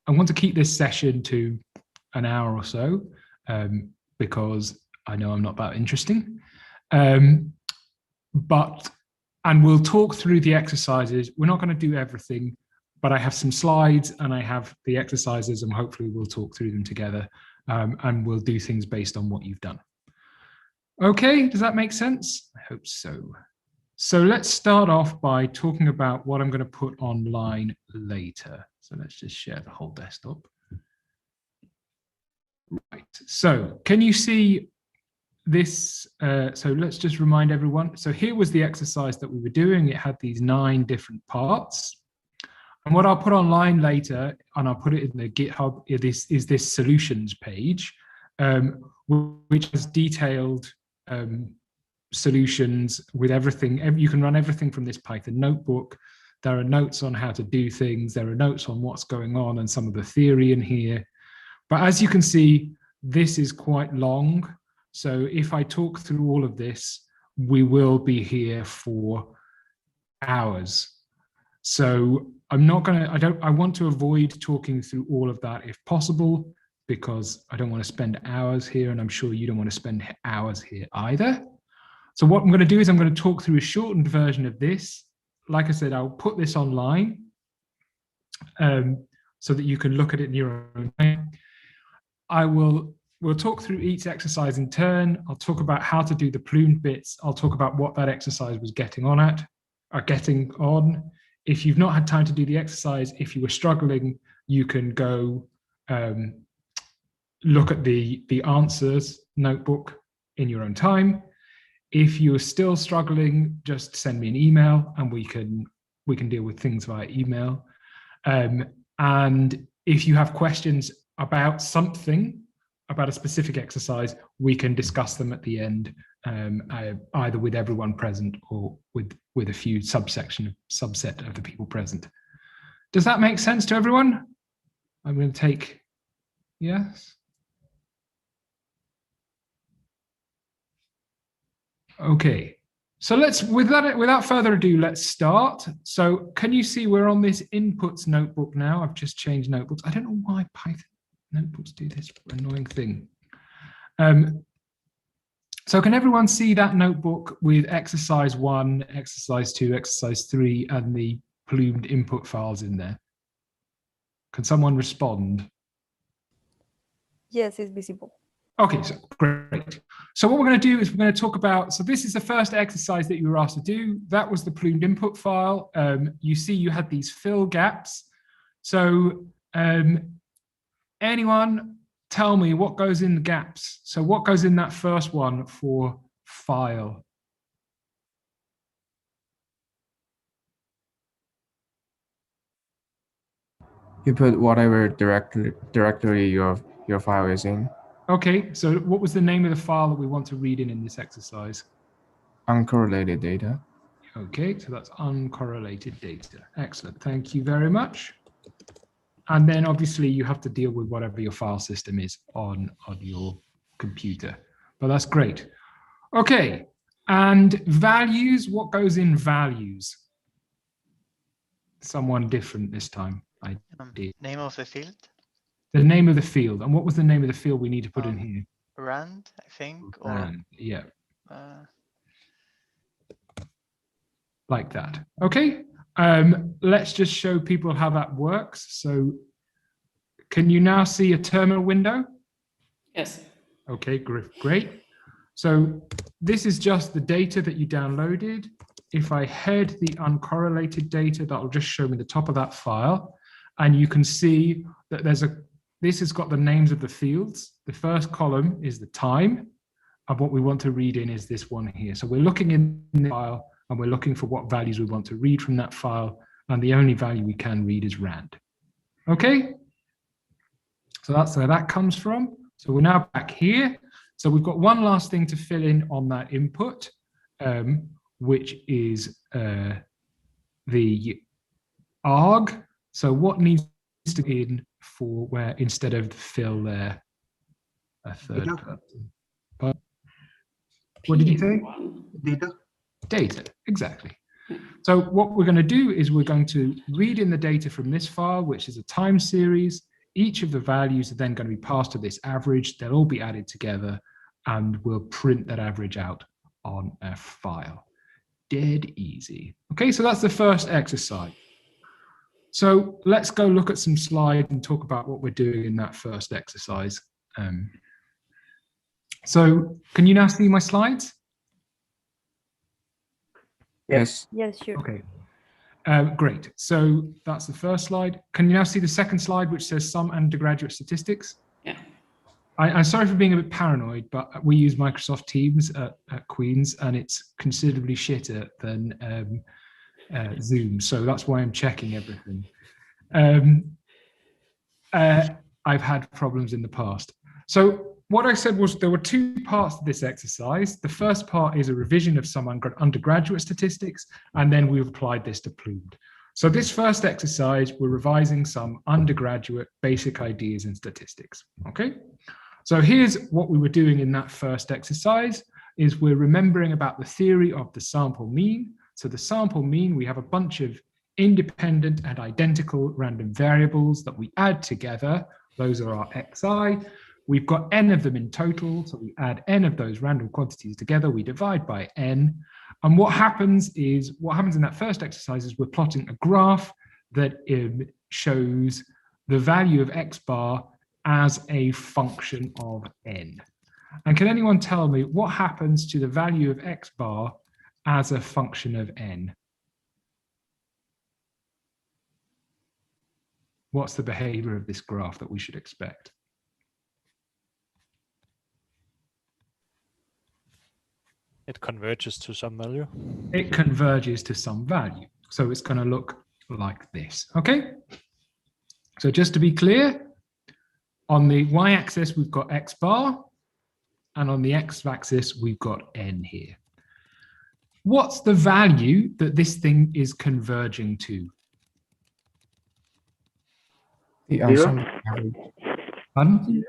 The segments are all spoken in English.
I want to keep this session to an hour or so, because I know I'm not that interesting. And we'll talk through the exercises. We're not going to do everything, but I have some slides and I have the exercises, and hopefully we'll talk through them together, and we'll do things based on what you've done. Okay, does that make sense? I hope so. So let's start off by talking about what I'm going to put online later. So let's just share the whole desktop. Right, so can you see this? So let's just remind everyone. So here was the exercise that we were doing. It had these 9 different parts. And what I'll put online later, and I'll put it in the GitHub, is this solutions page, which has detailed solutions with everything. You can run everything from this Python notebook. There are notes on how to do things. There are notes on what's going on and some of the theory in here. But as you can see, this is quite long. So if I talk through all of this, we will be here for hours. So I'm not gonna, I want to avoid talking through all of that if possible, because I don't want to spend hours here, and I'm sure you don't want to spend hours here either. So what I'm going to do is I'm going to talk through a shortened version of this. Like I said, I'll put this online so that you can look at it in your own time. We'll talk through each exercise in turn. I'll talk about how to do the plumed bits. I'll talk about what that exercise was getting on. If you've not had time to do the exercise, if you were struggling, you can go look at the answers notebook in your own time. If you're still struggling, just send me an email and we can deal with things via email. And if you have questions about something, about a specific exercise, we can discuss them at the end, either with everyone present or with a few subset of the people present. Does that make sense to everyone? I'm going to take yes. Okay, so without further ado, let's start. So can you see we're on this inputs notebook now? I've just changed notebooks. I don't know why Python notebooks do this annoying thing. So can everyone see that notebook with exercise 1, exercise 2, exercise 3, and the plumed input files in there? Can someone respond? Yes, it's visible. Okay, so great. So what we're going to do is we're going to talk about, so this is the first exercise that you were asked to do. That was the plumed input file. You see you had these fill gaps. So anyone tell me what goes in the gaps? So what goes in that first one for file? You put whatever directory your file is in. Okay, so what was the name of the file that we want to read in this exercise? Uncorrelated data. Okay, so that's uncorrelated data. Excellent, thank you very much. And then obviously you have to deal with whatever your file system is on your computer, but that's great. Okay, and values, what goes in values? Someone different this time. I did. Name of the field? The name of the field. And what was the name of the field we need to put in here? Rand, I think. Or Rand, yeah. Like that. Okay. Let's just show people how that works. So can you now see a terminal window? Yes. Okay, great. So this is just the data that you downloaded. If I head the uncorrelated data, that'll just show me the top of that file. And you can see that this has got the names of the fields. The first column is the time. And what we want to read in is this one here. So we're looking in the file and we're looking for what values we want to read from that file. And the only value we can read is Rand. Okay? So that's where that comes from. So we're now back here. So we've got one last thing to fill in on that input, which is the arg. So what needs to be in for where instead of the fill there, a third person. But what did you say? Data. Data, exactly. So what we're going to do is we're going to read in the data from this file, which is a time series. each of the values are then going to be passed to this average. They'll all be added together, and we'll print that average out on a file. Dead easy. Okay, so that's the first exercise. So let's go look at some slides and talk about what we're doing in that first exercise. So can you now see my slides? Yes. Yes, sure. Okay. Great. So that's the first slide. Can you now see the second slide, which says some undergraduate statistics? Yeah. I'm sorry for being a bit paranoid, but we use Microsoft Teams at Queen's, and it's considerably shitter than Zoom. So that's why I'm checking everything. I've had problems in the past. So what I said was there were two parts to this exercise. The first part is a revision of some undergraduate statistics, and then we've applied this to PLUMED. So this first exercise, we're revising some undergraduate basic ideas in statistics, okay? So here's what we were doing in that first exercise, is we're remembering about the theory of the sample mean. So the sample mean, we have a bunch of independent and identical random variables that we add together. Those are our xi. We've got n of them in total, so we add n of those random quantities together, we divide by n. And what happens in that first exercise is we're plotting a graph that shows the value of x bar as a function of n. And can anyone tell me what happens to the value of x bar as a function of n? What's the behavior of this graph that we should expect? It converges to some value. It converges to some value. So it's going to look like this, okay? So just to be clear, on the y-axis, we've got x bar, and on the x-axis, we've got n here. What's the value that this thing is converging to? The ensemble average. Pardon?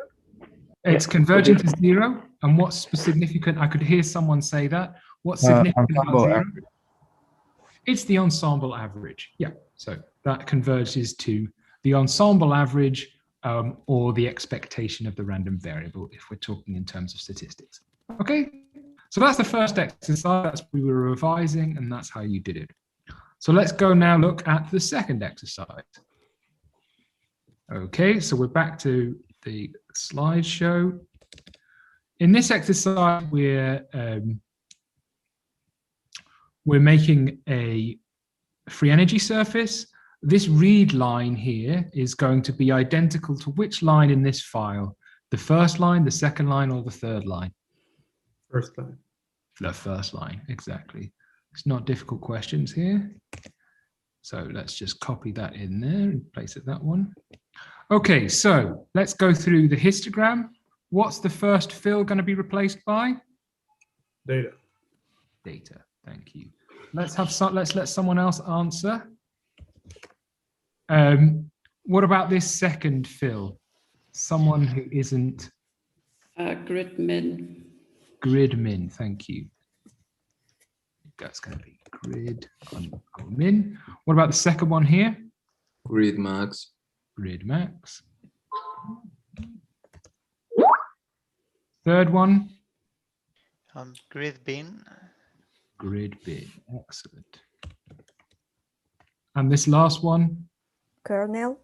It's converging to 0. And what's significant? I could hear someone say that. What's significant about ensemble 0? average. It's the ensemble average. Yeah, so that converges to the ensemble average or the expectation of the random variable if we're talking in terms of statistics. Okay, so that's the first exercise. That's what we were revising, and that's how you did it. So let's go now look at the second exercise. Okay, so we're back to the slideshow. In this exercise, we're making a free energy surface. This read line here is going to be identical to which line in this file? The first line, the second line, or the third line? First line. The first line, exactly. It's not difficult questions here. So let's just copy that in there and place it that one. Okay, so let's go through the histogram. What's the first fill going to be replaced by? Data. Data, thank you. Let's let someone else answer. What about this second fill? Someone who isn't Grid min. grid min, thank you. That's going to be grid on min. What about the second one here? Grid max. Grid max. Third one? Grid bin. Grid bin, excellent. And this last one? Kernel.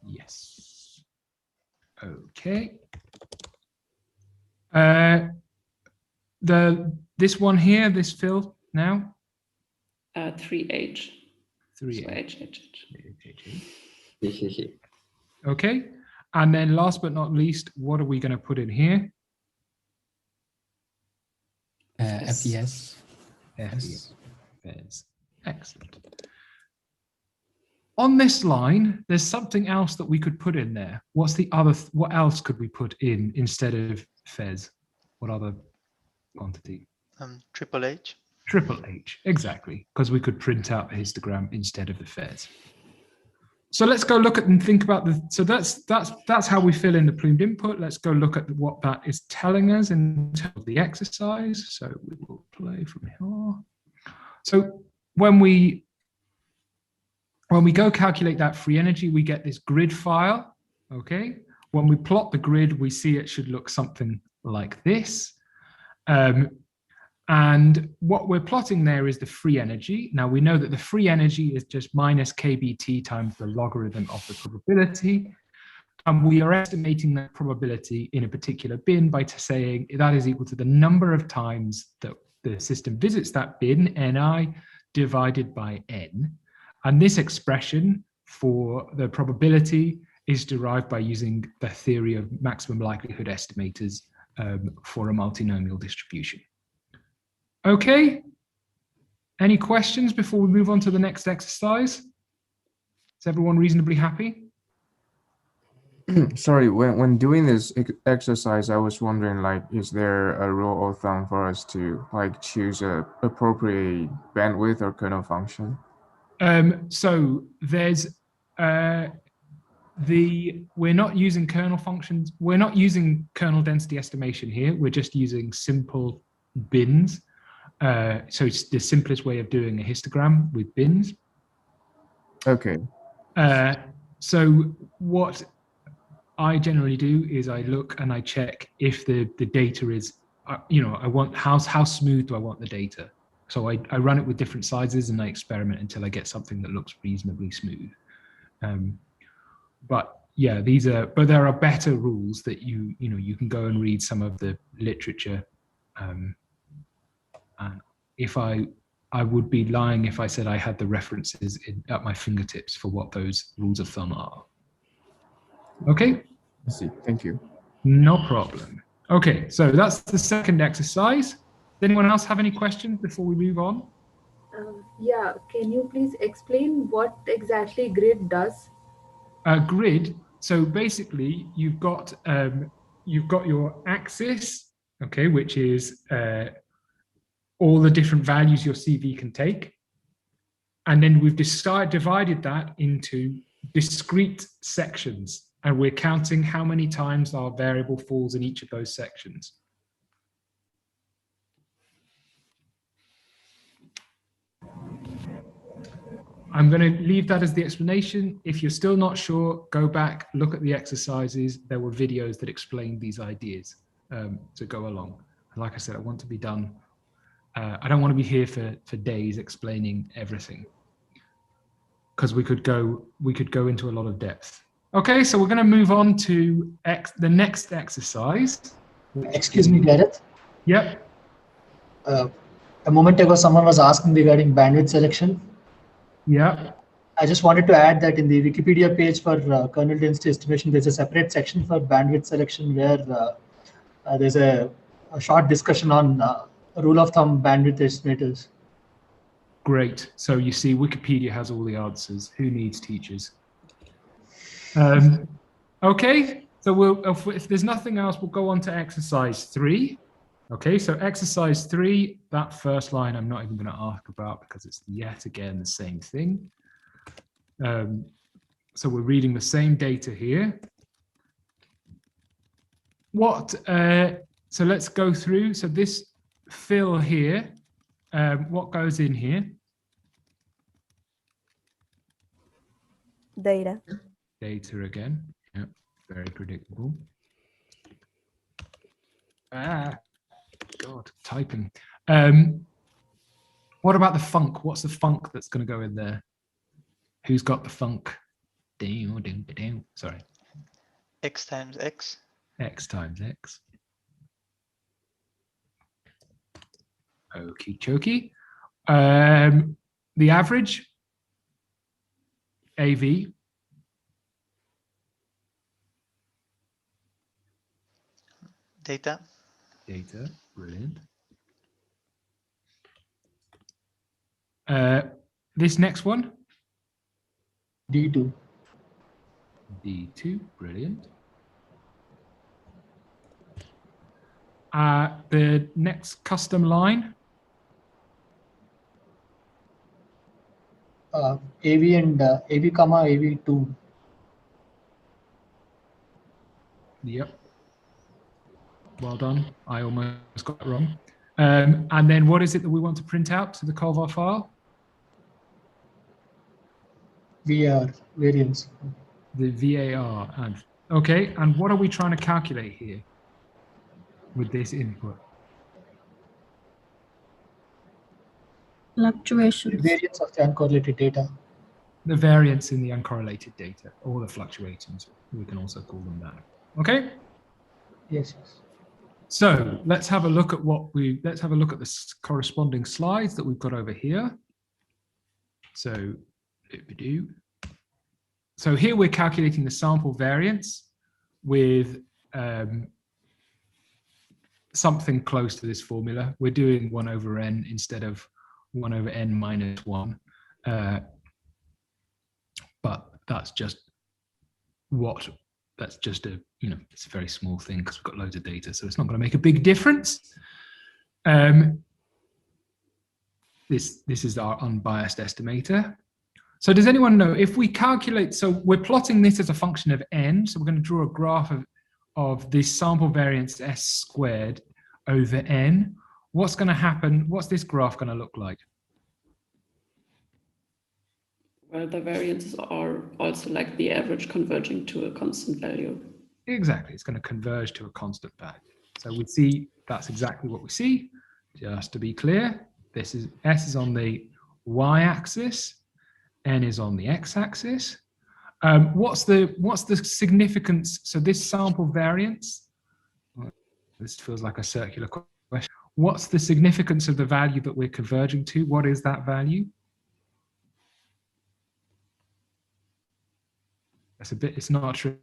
Yes. Okay. This one here, this fill now? 3H. 3H. H. Okay. And then last but not least, what are we going to put in here? FES. FES. Excellent. On this line, there's something else that we could put in there. What's the other? What else could we put in instead of FES? What other quantity? Triple H. Triple H, exactly, because we could print out the histogram instead of the FES. So let's go look at and think about the. So that's how we fill in the plumed input. Let's go look at what that is telling us in terms of the exercise. So we will play from here. So when we go calculate that free energy, we get this grid file. Okay, when we plot the grid, we see it should look something like this. And what we're plotting there is the free energy. Now we know that the free energy is just minus kBt times the logarithm of the probability. And we are estimating that probability in a particular bin by saying that is equal to the number of times that the system visits that bin, ni, divided by n. And this expression for the probability is derived by using the theory of maximum likelihood estimators for a multinomial distribution. Okay, any questions before we move on to the next exercise? Is everyone reasonably happy? Sorry, when doing this exercise, I was wondering, like, is there a rule of thumb for us to like choose a appropriate bandwidth or kernel function? So there's we're not using kernel functions. We're not using kernel density estimation here. We're just using simple bins. So it's the simplest way of doing a histogram with bins. Okay. So what I generally do is I look and I check if the data is, I want how smooth do I want the data. So I run it with different sizes and I experiment until I get something that looks reasonably smooth. But yeah, but there are better rules that you can go and read some of the literature. And if I would be lying if I said I had the references at my fingertips for what those rules of thumb are. Okay. I see. Thank you. No problem. Okay, so that's the second exercise. Does anyone else have any questions before we move on? Yeah, can you please explain what exactly grid does? Grid. So basically, you've got your axis, okay, which is all the different values your CV can take, and then we've divided that into discrete sections. And we're counting how many times our variable falls in each of those sections. I'm going to leave that as the explanation. If you're still not sure, go back, look at the exercises. There were videos that explained these ideas to go along. And like I said, I want to be done. I don't want to be here for days explaining everything, because we could go into a lot of depth. Okay, so we're going to move on to the next exercise. Excuse me, Gareth. Yep. A moment ago, someone was asking regarding bandwidth selection. Yeah. I just wanted to add that in the Wikipedia page for kernel density estimation, there's a separate section for bandwidth selection where there's a short discussion on rule of thumb bandwidth estimators. Great. So you see, Wikipedia has all the answers. Who needs teachers? Okay, so if there's nothing else, we'll go on to exercise 3. Okay, so exercise 3, that first line I'm not even going to ask about because it's yet again the same thing. So we're reading the same data here. So let's go through. So this fill here, what goes in here? Data. Data again. Yep, very predictable. God, typing. What about the func? What's the func that's going to go in there? Who's got the func? Sorry. X times X. X times X. Okie dokie. The average. AV. Data. Data, brilliant. This next one? D2. D2, brilliant. The next custom line? AV and AV comma AV2. Yep. Well done. I almost got it wrong. And then what is it that we want to print out to the Colvar file? VAR, variance. The VAR. And Okay, and what are we trying to calculate here with this input? Fluctuations. Variance of the uncorrelated data. The variance in the uncorrelated data, or the fluctuations, we can also call them that. Okay? Yes, yes. So let's have a look at let's have a look at the corresponding slides that we've got over here. So here we're calculating the sample variance with something close to this formula. We're doing 1 over n instead of 1 over n minus 1. But that's just a, it's a very small thing because we've got loads of data, so it's not going to make a big difference. This is our unbiased estimator. So does anyone know if we calculate, so we're plotting this as a function of n, so we're going to draw a graph of this sample variance s squared over n. What's going to happen? What's this graph going to look like? Well, the variances are also like the average converging to a constant value. Exactly, it's going to converge to a constant value. So we see that's exactly what we see. Just to be clear, this is S is on the y-axis, N is on the x-axis. What's the significance? So this sample variance, this feels like a circular question. What's the significance of the value that we're converging to? What is that value? That's a bit, it's not a trick.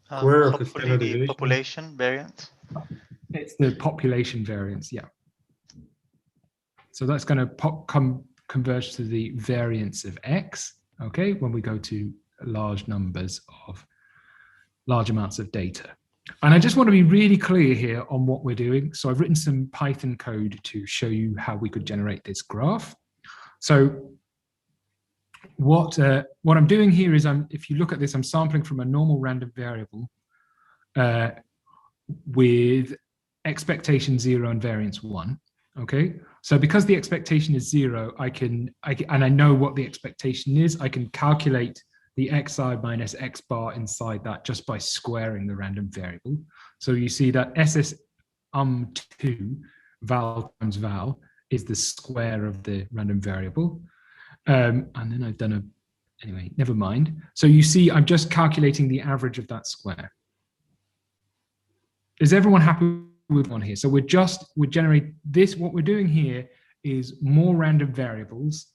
Square of the Hopefully the standardization. population variance. It's the population variance, yeah. So that's going to converge to the variance of x, okay, when we go to large amounts of data. And I just want to be really clear here on what we're doing. So I've written some Python code to show you how we could generate this graph. So what I'm doing here is if you look at this, I'm sampling from a normal random variable with expectation 0 and variance 1. Okay, so because the expectation is 0, and I know what the expectation is, I can calculate the xi minus x bar inside that just by squaring the random variable. So you see that ss2 val times val is the square of the random variable. And then I've done anyway, never mind. So you see, I'm just calculating the average of that square. Is everyone happy with one here? So we generate this, what we're doing here is more random variables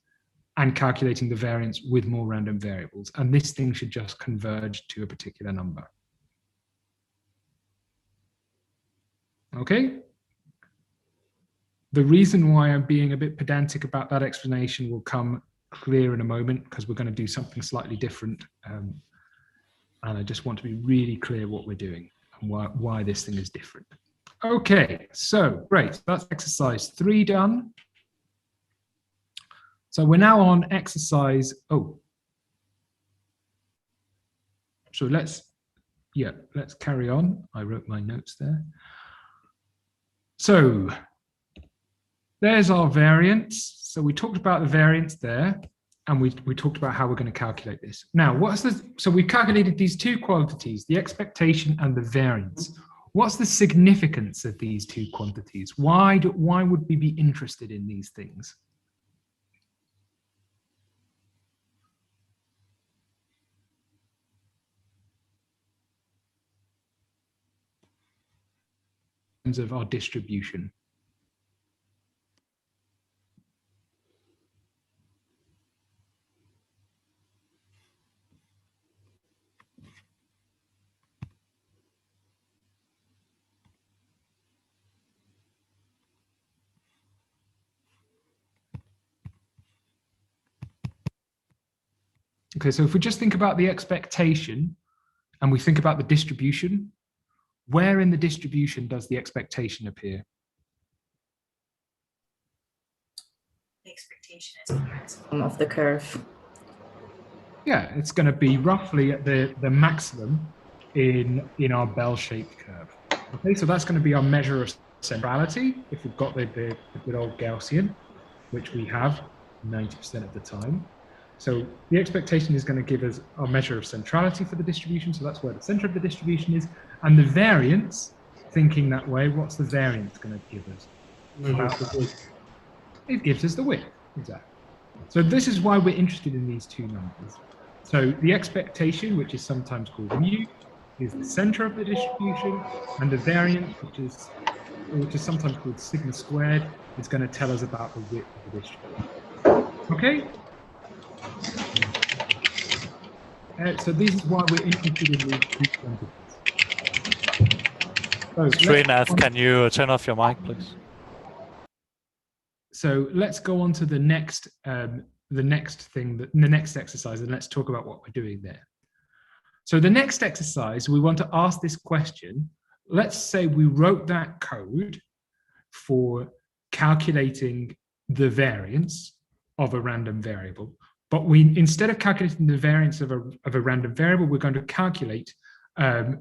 and calculating the variance with more random variables. And this thing should just converge to a particular number. Okay? The reason why I'm being a bit pedantic about that explanation will come clear in a moment, because we're going to do something slightly different. And I just want to be really clear what we're doing and why this thing is different. Okay, so great. That's exercise 3 done. So we're now on exercise, so let's carry on. I wrote my notes there. So there's our variance. So we talked about the variance there, and we talked about how we're going to calculate this. Now, so we calculated these two quantities, the expectation and the variance. What's the significance of these two quantities? Why would we be interested in these things? In terms of our distribution. Okay, so if we just think about the expectation and we think about the distribution, where in the distribution does the expectation appear? The expectation is the maximum of the curve. Yeah, it's going to be roughly at the maximum in our bell-shaped curve. Okay, so that's going to be our measure of centrality if we've got the good old Gaussian, which we have 90% of the time. So the expectation is going to give us our measure of centrality for the distribution. So that's where the center of the distribution is. And the variance, thinking that way, what's the variance going to give us? About the width. It gives us the width, exactly. So this is why we're interested in these two numbers. So the expectation, which is sometimes called mu, is the center of the distribution, and the variance, which is sometimes called sigma squared, is going to tell us about the width of the distribution. Okay? So this is why we're interested in these two quantities. So Srinath, can you turn off your mic, please? So let's go on to the next exercise, and let's talk about what we're doing there. So the next exercise, we want to ask this question. Let's say we wrote that code for calculating the variance of a random variable, but instead of calculating the variance of a random variable, we're going to calculate the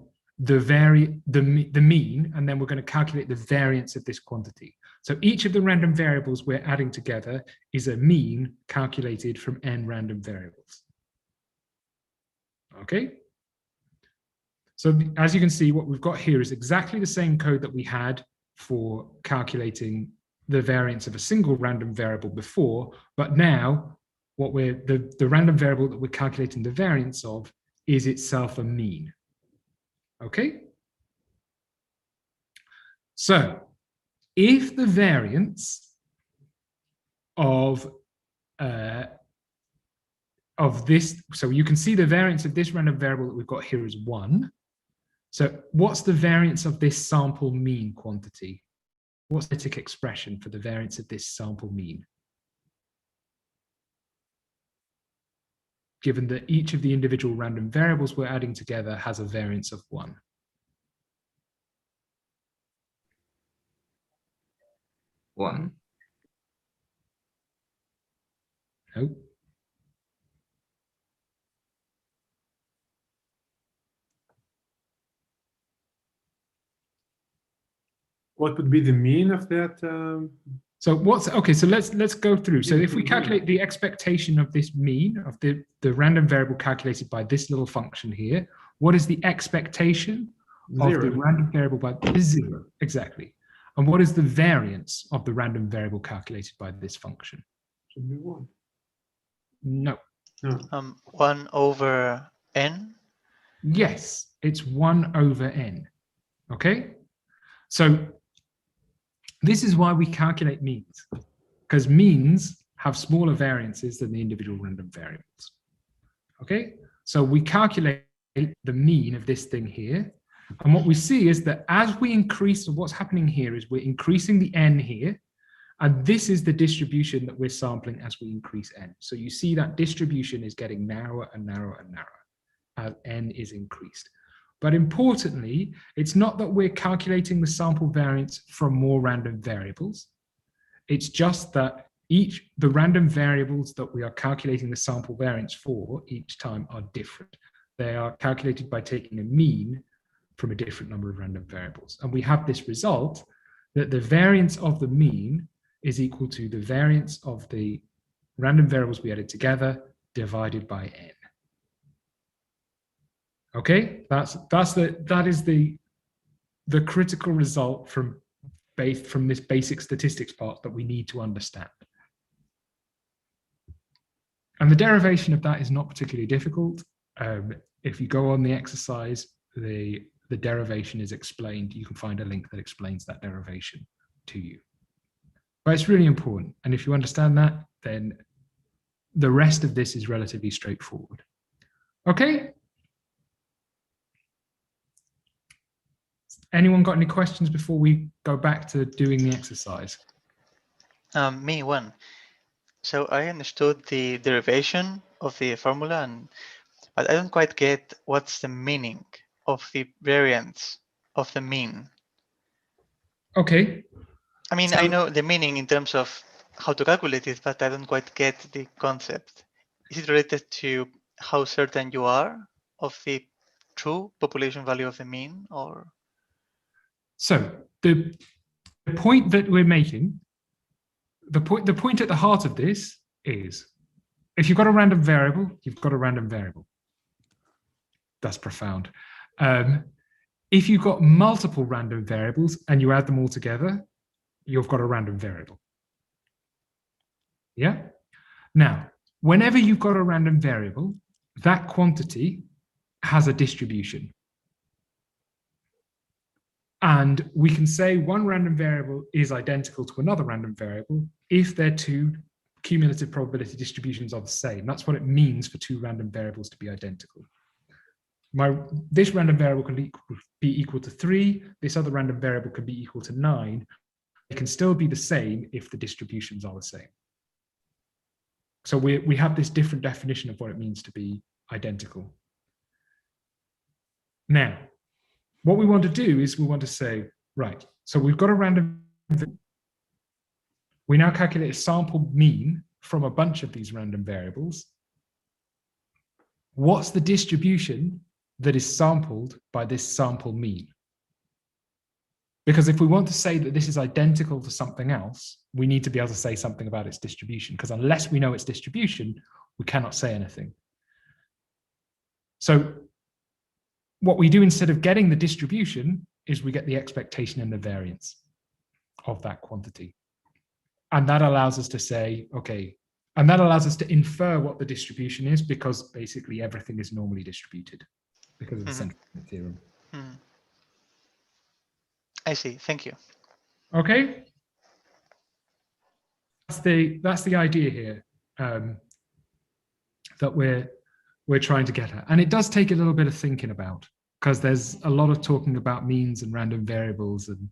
mean, and then we're going to calculate the variance of this quantity. So each of the random variables we're adding together is a mean calculated from n random variables. Okay? So as you can see, what we've got here is exactly the same code that we had for calculating the variance of a single random variable before, but now the random variable that we're calculating the variance of is itself a mean. Okay? So if the variance of this, so you can see the variance of this random variable that we've got here is 1. So what's the variance of this sample mean quantity? What's the analytic expression for the variance of this sample mean? Given that each of the individual random variables we're adding together has a variance of 1. One. No. What would be the mean of that? So so let's go through. So if we calculate the expectation of this mean of the random variable calculated by this little function here, what is the expectation of the random variable by 0? Exactly. And what is the variance of the random variable calculated by this function? Should be 1. No. 1 over n? Yes, it's 1 over n. Okay? So this is why we calculate means, because means have smaller variances than the individual random variables. Okay? So we calculate the mean of this thing here. And what we see is that as we increase, what's happening here is we're increasing the n here, and this is the distribution that we're sampling as we increase n. So you see that distribution is getting narrower and narrower and narrower as n is increased. But importantly, it's not that we're calculating the sample variance from more random variables. It's just that the random variables that we are calculating the sample variance for each time are different. They are calculated by taking a mean from a different number of random variables. And we have this result that the variance of the mean is equal to the variance of the random variables we added together divided by n. Okay, that is the critical result from this basic statistics part that we need to understand. And the derivation of that is not particularly difficult. If you go on the exercise, the derivation is explained. You can find a link that explains that derivation to you. But it's really important. And if you understand that, then the rest of this is relatively straightforward. Okay? Anyone got any questions before we go back to doing the exercise? Me one. So I understood the derivation of the formula, but I don't quite get what's the meaning of the variance of the mean. Okay. I mean, I know the meaning in terms of how to calculate it, but I don't quite get the concept. Is it related to how certain you are of the true population value of the mean, or? So the point that we're making, the point at the heart of this is if you've got a random variable, you've got a random variable. That's profound. If you've got multiple random variables and you add them all together, you've got a random variable. Yeah? Now, whenever you've got a random variable, that quantity has a distribution. And we can say one random variable is identical to another random variable if their two cumulative probability distributions are the same. That's what it means for two random variables to be identical. This random variable can be equal to 3, this other random variable can be equal to 9. It can still be the same if the distributions are the same. So we have this different definition of what it means to be identical. Now, what we want to do is we want to say, right, so we've got a random, we now calculate a sample mean from a bunch of these random variables. What's the distribution that is sampled by this sample mean? Because if we want to say that this is identical to something else, we need to be able to say something about its distribution, because unless we know its distribution, we cannot say anything. So what we do instead of getting the distribution is we get the expectation and the variance of that quantity. And that allows us to say, okay, and that allows us to infer what the distribution is, because basically everything is normally distributed because of the central limit theorem. I see. Thank you. Okay. That's the idea here that we're trying to get at. And it does take a little bit of thinking about, because there's a lot of talking about means and random variables and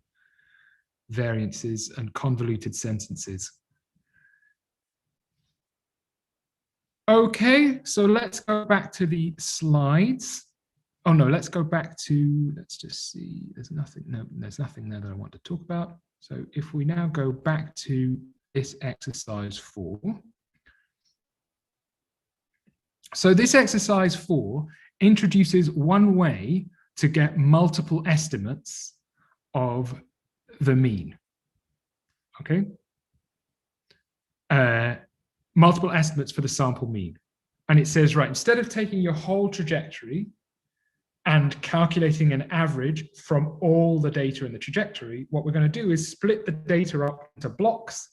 variances and convoluted sentences. Okay, so let's go back to the slides. Oh no, let's go back to, let's just see, there's nothing there that I want to talk about. So if we now go back to this exercise 4. So this exercise 4 introduces one way to get multiple estimates of the mean. Okay? Multiple estimates for the sample mean. And it says, right, instead of taking your whole trajectory and calculating an average from all the data in the trajectory, what we're going to do is split the data up into blocks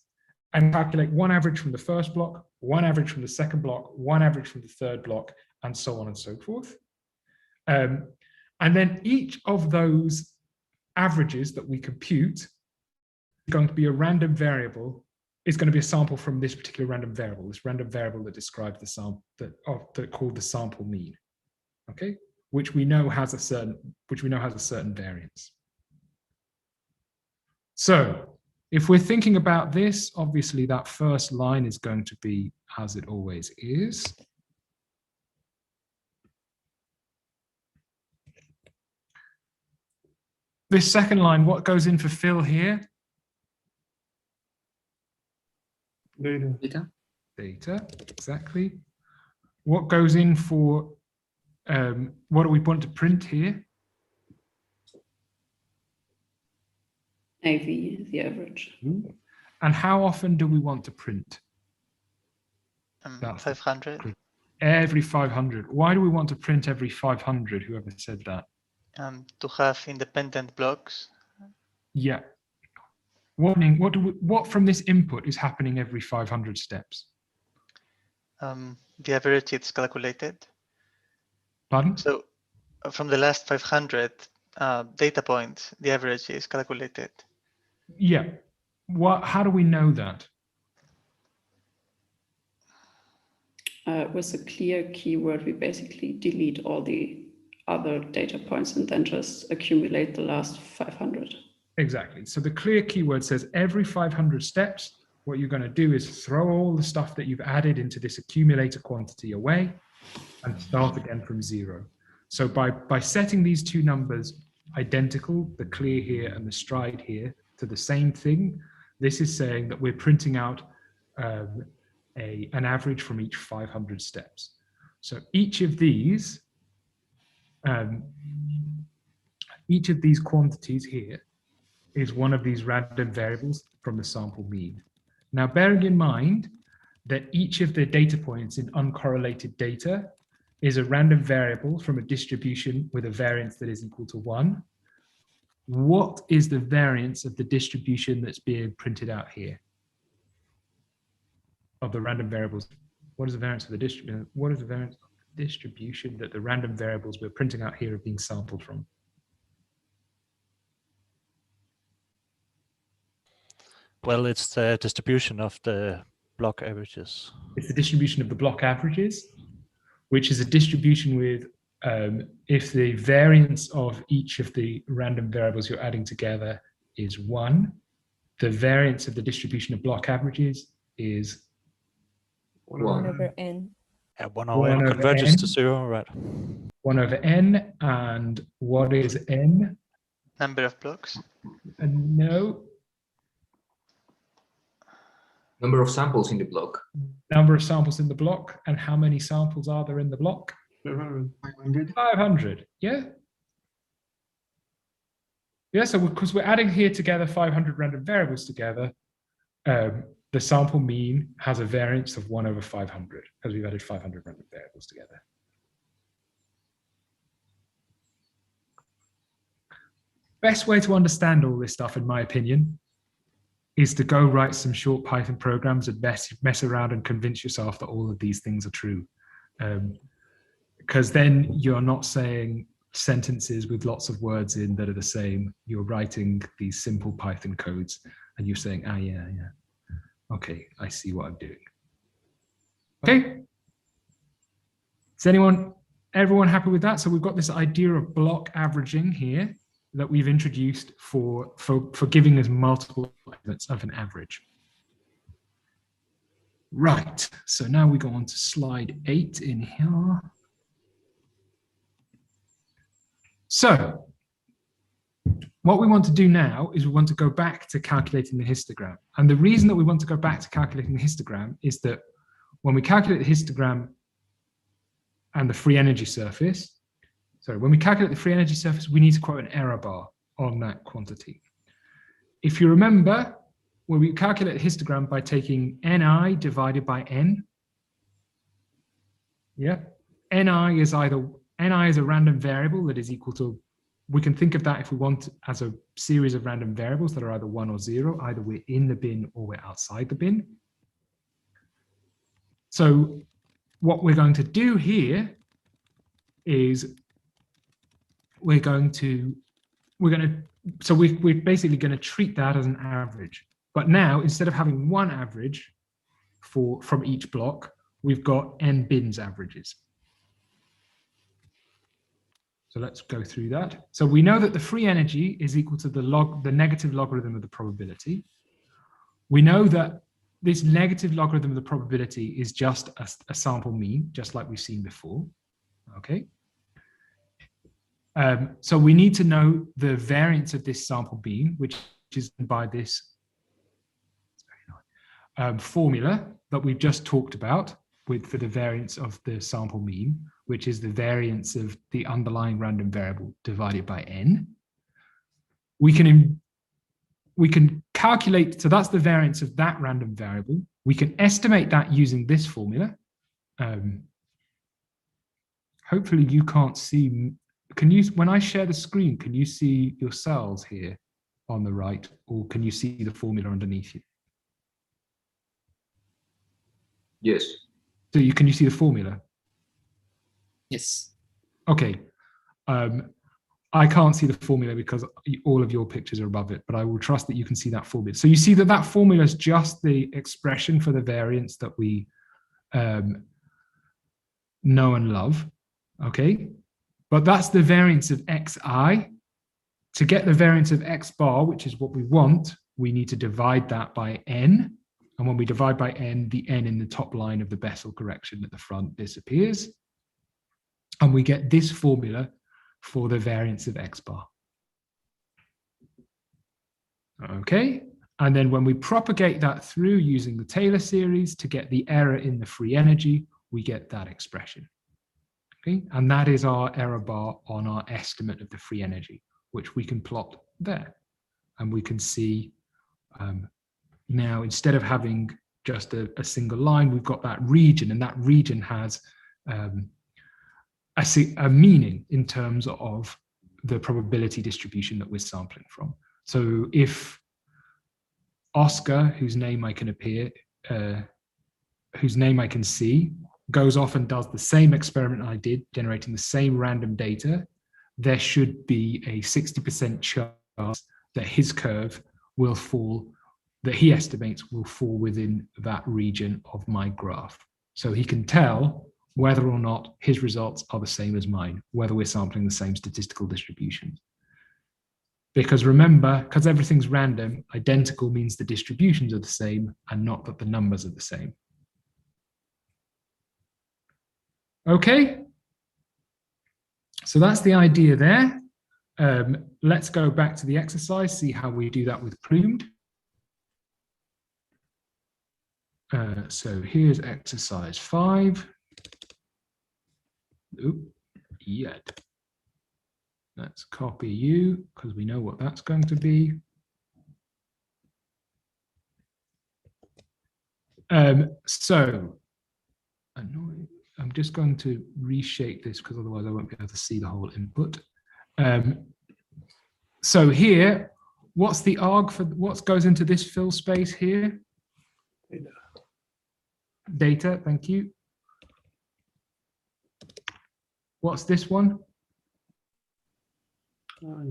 and calculate one average from the first block, one average from the second block, one average from the third block, and so on and so forth. And then each of those averages that we compute is going to be a random variable, is going to be a sample from this particular random variable, this random variable that describes the sample, that called the sample mean, okay? Which we know has a certain variance. So if we're thinking about this, obviously that first line is going to be as it always is. This second line, what goes in for fill here? Data. Data, exactly. What goes in for, what do we want to print here? AV, the average. And how often do we want to print? 500. Every 500. Why do we want to print every 500? Whoever said that? To have independent blocks. Yeah. What from this input is happening every 500 steps? The average is calculated. Pardon? So from the last 500 data points, the average is calculated. Yeah. How do we know that? With a clear keyword, we basically delete all the other data points and then just accumulate the last 500. Exactly. So the clear keyword says every 500 steps, what you're going to do is throw all the stuff that you've added into this accumulator quantity away and start again from 0. So by setting these two numbers identical, the clear here and the stride here, to the same thing, this is saying that we're printing out an average from each 500 steps. So each of these quantities here is one of these random variables from the sample mean. Now, bearing in mind that each of the data points in uncorrelated data is a random variable from a distribution with a variance that is equal to 1. What is the variance of the distribution that's being printed out here? Of the random variables. What is the variance of the distribution? What is the variance of the distribution that the random variables we're printing out here are being sampled from? Well, it's the distribution of the block averages. It's the distribution of the block averages, which is a distribution with, if the variance of each of the random variables you're adding together is 1, the variance of the distribution of block averages is 1 over n. 1 over n converges to 0, right? 1 over n, and what is n? Number of blocks. No. Number of samples in the block. Number of samples in the block, and how many samples are there in the block? 500. 500, yeah? Yeah, so because we're adding here together 500 random variables together, the sample mean has a variance of 1 over 500, because we've added 500 random variables together. Best way to understand all this stuff, in my opinion, is to go write some short Python programs and mess around and convince yourself that all of these things are true. Because then you're not saying sentences with lots of words in that are the same. You're writing these simple Python codes and you're saying, ah, yeah. Okay, I see what I'm doing. Okay. Is everyone happy with that? So we've got this idea of block averaging here that we've introduced for giving us multiple elements of an average. Right, so now we go on to slide 8 in here. So what we want to do now is we want to go back to calculating the histogram. And the reason that we want to go back to calculating the histogram is that when we calculate the histogram and the free energy surface, when we calculate the free energy surface, we need to quote an error bar on that quantity. If you remember, when we calculate the histogram by taking Ni divided by N, yeah, Ni is a random variable that is equal to, we can think of that if we want as a series of random variables that are either 1 or 0, either we're in the bin or we're outside the bin. So what we're going to do here is we're basically going to treat that as an average. But now, instead of having one average from each block, we've got n bins averages. So let's go through that. So we know that the free energy is equal to the negative logarithm of the probability. We know that this negative logarithm of the probability is just a sample mean, just like we've seen before. Okay. So we need to know the variance of this sample mean, which is by this formula that we've just talked about for the variance of the sample mean, which is the variance of the underlying random variable divided by n. We can calculate, so that's the variance of that random variable. We can estimate that using this formula. Hopefully you can't see. Can you, when I share the screen, can you see your cells here on the right, or can you see the formula underneath you? Yes. So can you see the formula? Yes. Okay. I can't see the formula because all of your pictures are above it, but I will trust that you can see that formula. So you see that that formula is just the expression for the variance that we know and love. Okay. But that's the variance of xi. To get the variance of x bar, which is what we want, we need to divide that by n. And when we divide by n, the n in the top line of the Bessel correction at the front disappears. And we get this formula for the variance of x bar. Okay. And then when we propagate that through using the Taylor series to get the error in the free energy, we get that expression. Okay, and that is our error bar on our estimate of the free energy, which we can plot there. And we can see now, instead of having just a single line. We've got that region, and that region has a meaning in terms of the probability distribution that we're sampling from. So if Oscar, whose name I can see, goes off and does the same experiment I did, generating the same random data, there should be a 60% chance that his curve will fall, that he estimates will fall within that region of my graph. So he can tell whether or not his results are the same as mine, whether we're sampling the same statistical distributions. Because remember, because everything's random, identical means the distributions are the same and not that the numbers are the same. Okay, so that's the idea there. Let's go back to the exercise, see how we do that with Plumed. So here's exercise 5. Oop, yet. Let's copy you because we know what that's going to be. So I'm just going to reshape this because otherwise I won't be able to see the whole input. So here, what's the arg for what goes into this fill space here? Data, thank you. What's this one?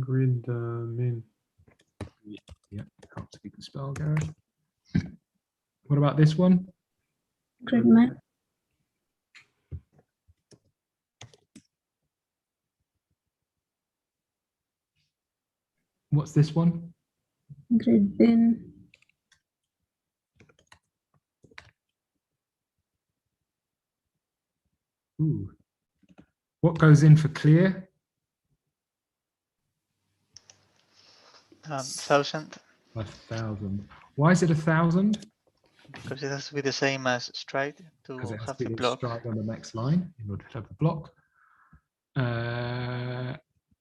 Grid min. Yeah, helps if you can spell, Gareth. What about this one? Grid min. What's this one? Grid bin. Ooh. What goes in for clear? 1,000. 1,000. Why is it 1,000? Because it has to be the same as stride to Because it has have to the be block. stride on the next line in order to have the block.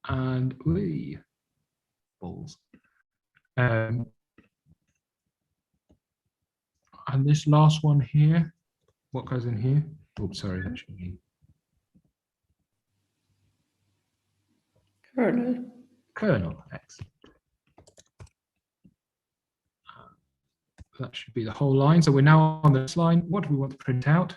And we balls. And this last one here, what goes in here? Oops, sorry, that should be Kernel. kernel. Excellent. That should be the whole line. So we're now on this line. What do we want to print out?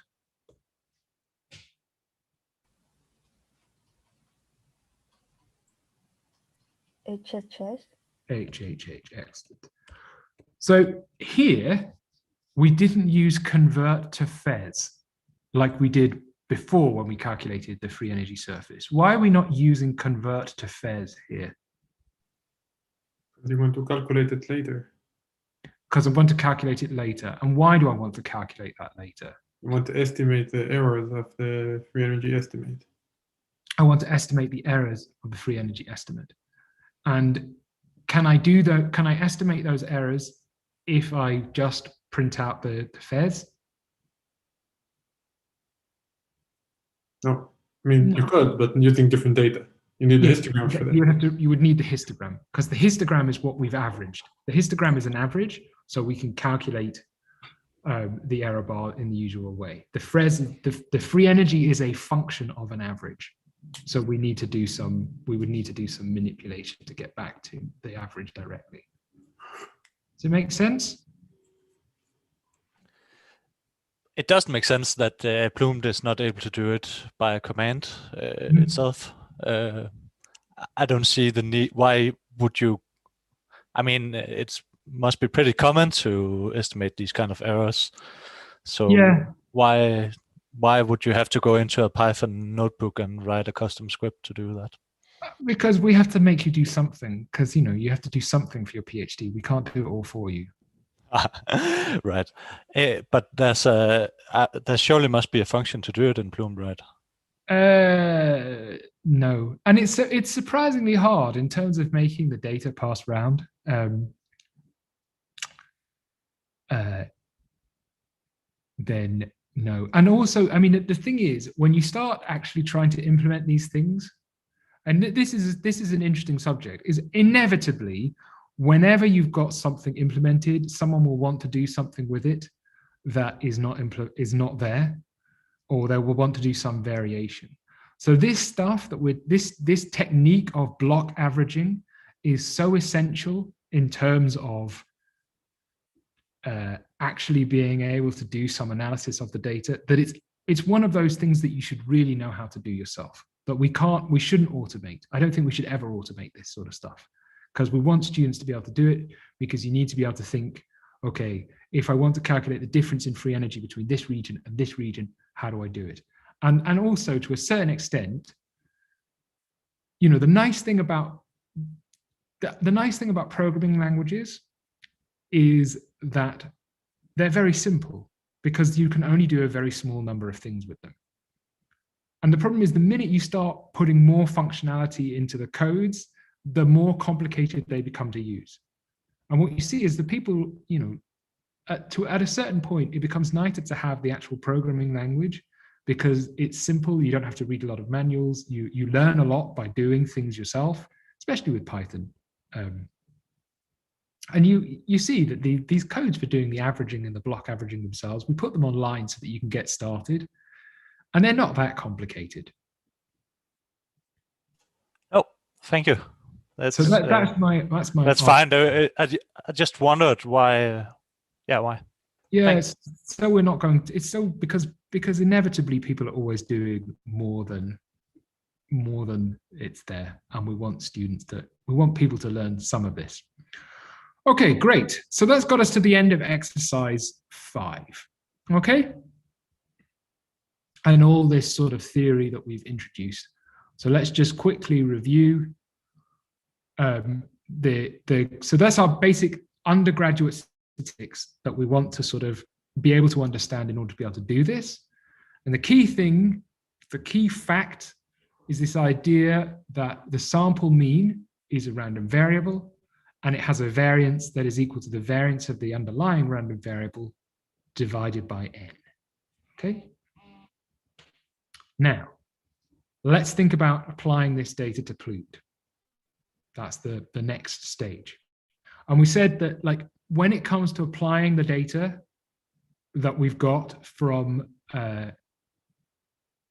HHS. Excellent. So here, we didn't use convert to Fez like we did before when we calculated the free energy surface. Why are we not using convert to Fez here? You want to calculate it later. Because I want to calculate it later. And why do I want to calculate that later? You want to estimate the errors of the free energy estimate. I want to estimate the errors of the free energy estimate. And can I do that? Can I estimate those errors if I just print out the Fez? No, I mean, you could, but using different data. You need the histogram for that. You would need the histogram because the histogram is what we've averaged. The histogram is an average, so we can calculate the error bar in the usual way. The free energy is a function of an average. So we would need to do some manipulation to get back to the average directly. Does it make sense? It does make sense that Plumed is not able to do it by a command itself. I don't see the need. Why would you? I mean, it must be pretty common to estimate these kind of errors. So yeah. Why would you have to go into a Python notebook and write a custom script to do that? Because we have to make you do something. Because you have to do something for your PhD. We can't do it all for you. Right, but there surely must be a function to do it in Plumed, right? No, and it's surprisingly hard in terms of making the data pass round. Then no, and also, I mean, the thing is, when you start actually trying to implement these things, and this is an interesting subject, is inevitably, whenever you've got something implemented, someone will want to do something with it that is not there, or they will want to do some variation. So this stuff that this technique of block averaging is so essential in terms of actually being able to do some analysis of the data, that it's one of those things that you should really know how to do yourself. But we shouldn't automate. I don't think we should ever automate this sort of stuff, because we want students to be able to do it, because you need to be able to think, okay, if I want to calculate the difference in free energy between this region and this region, how do I do it? And also, to a certain extent, you know, the nice thing about programming languages is that they're very simple, because you can only do a very small number of things with them. And the problem is, the minute you start putting more functionality into the codes, the more complicated they become to use. And what you see is the people, you know, at a certain point, it becomes nicer to have the actual programming language, because it's simple. You don't have to read a lot of manuals. You learn a lot by doing things yourself, especially with Python. And you see that these codes for doing the averaging and the block averaging themselves, we put them online so that you can get started, and they're not that complicated. Oh, thank you. That's my that's fine. I just wondered why. Why? Yeah, Thanks. so we're not going to, it's so because inevitably people are always doing more than it's there, and we want people to learn some of this. Okay, great. So that's got us to the end of exercise 5. Okay, and all this sort of theory that we've introduced. So let's just quickly review. So that's our basic undergraduate statistics that we want to sort of be able to understand in order to be able to do this. And the key fact is this idea that the sample mean is a random variable, and it has a variance that is equal to the variance of the underlying random variable divided by n. Okay. Now, let's think about applying this data to PLUMED. That's the next stage. And we said that, like, when it comes to applying the data that we've got from,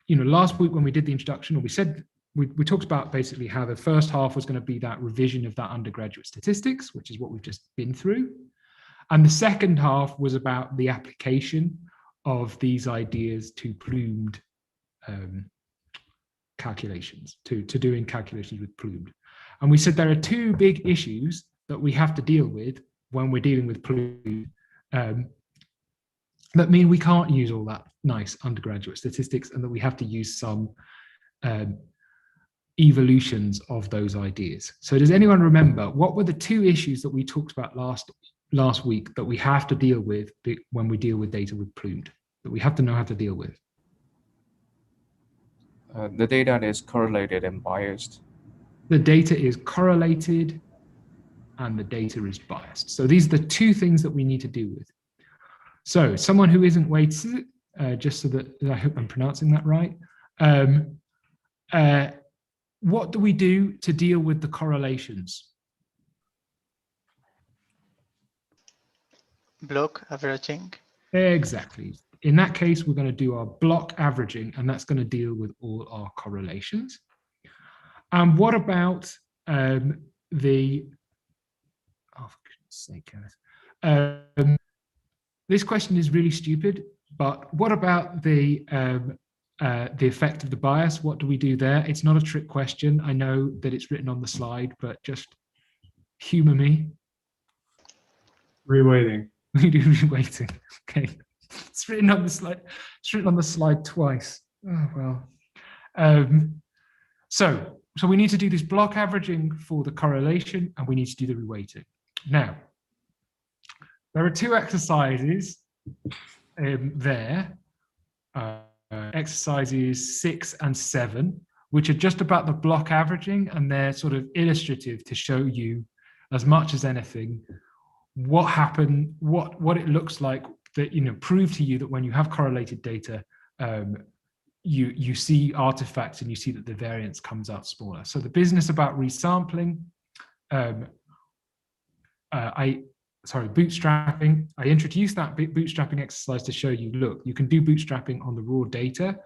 last week when we did the introduction, we said, we talked about basically how the first half was going to be that revision of that undergraduate statistics, which is what we've just been through. And the second half was about the application of these ideas to PLUMED calculations, to doing calculations with PLUMED. And we said there are 2 big issues that we have to deal with when we're dealing with PLUMED, that mean we can't use all that nice undergraduate statistics, and that we have to use some evolutions of those ideas. So does anyone remember what were the 2 issues that we talked about last week that we have to deal with when we deal with data with PLUMED, that we have to know how to deal with? The data is correlated and biased. The data is correlated and the data is biased. So these are the 2 things that we need to deal with. So someone who isn't Waitsu, just so that I hope I'm pronouncing that right, what do we do to deal with the correlations? Block averaging. Exactly. In that case, we're going to do our block averaging, and that's going to deal with all our correlations. And what about oh, for goodness sake, guys. This question is really stupid, but what about the effect of the bias? What do we do there? It's not a trick question. I know that it's written on the slide, but just humor me. Reweighting. We do reweighting. Okay. It's written on the slide. It's written on the slide twice. Oh well. So we need to do this block averaging for the correlation, and we need to do the reweighting. Now, there are 2 exercises there, exercises 6 and 7, which are just about the block averaging, and they're sort of illustrative to show you, as much as anything, what happened, what it looks like, that, you know, prove to you that when you have correlated data, you see artifacts and you see that the variance comes out smaller. So the business about resampling, bootstrapping. I introduced that bootstrapping exercise to show you, look, you can do bootstrapping on the raw data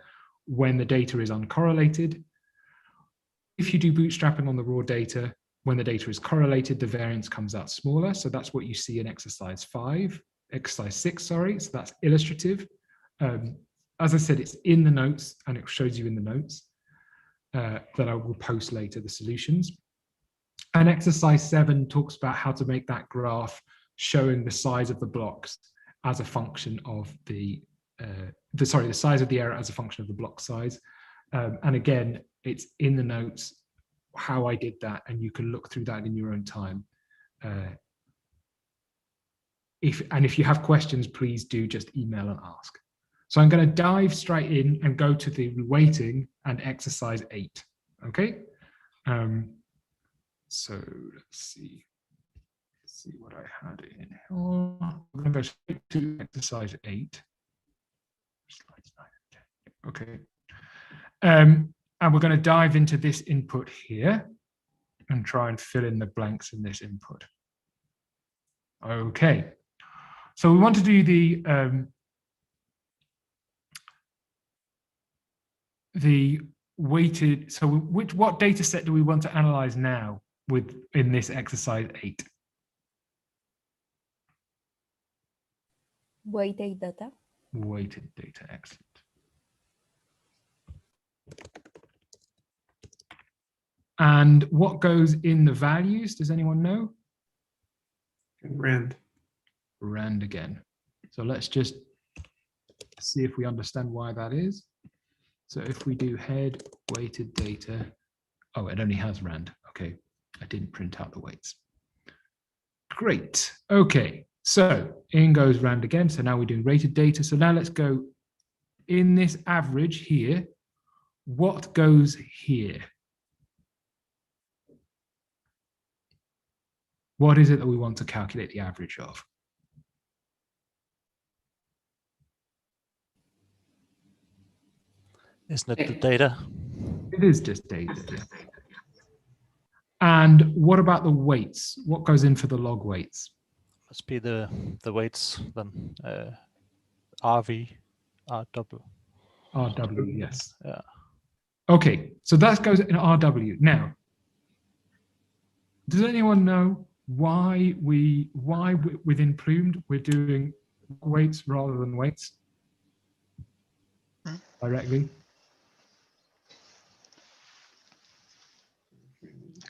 when the data is uncorrelated. If you do bootstrapping on the raw data, when the data is correlated, the variance comes out smaller. So that's what you see in exercise 6, sorry. So that's illustrative. As I said, it's in the notes and it shows you in the notes that I will post later, the solutions. And exercise 7 talks about how to make that graph showing the size of the blocks as a function of the size of the error as a function of the block size. And again, it's in the notes how I did that, and you can look through that in your own time. If you have questions, please do just email and ask. So I'm going to dive straight in and go to the weighting and exercise 8. Okay. So let's see what I had in here. I'm going to go straight to exercise 8. Slides 9 and 10. Okay. And we're going to dive into this input here and try and fill in the blanks in this input. Okay. So we want to do the weighted. So what data set do we want to analyze now in this exercise 8? Weighted data. Weighted data, excellent. And what goes in the values? Does anyone know? Rand. Rand again. So let's just see if we understand why that is. So if we do head weighted data, oh, it only has Rand. Okay, I didn't print out the weights. Great. Okay, so in goes Rand again. So now we're doing rated data. So now let's go in this average here. What goes here? What is it that we want to calculate the average of? Isn't it the data? It is just data, yeah. And what about the weights? What goes in for the log weights? Must be the weights then. RV, RW. RW, yes. Yeah. Okay, so that goes in RW. Now, does anyone know why within Plumed we're doing weights rather than weights directly?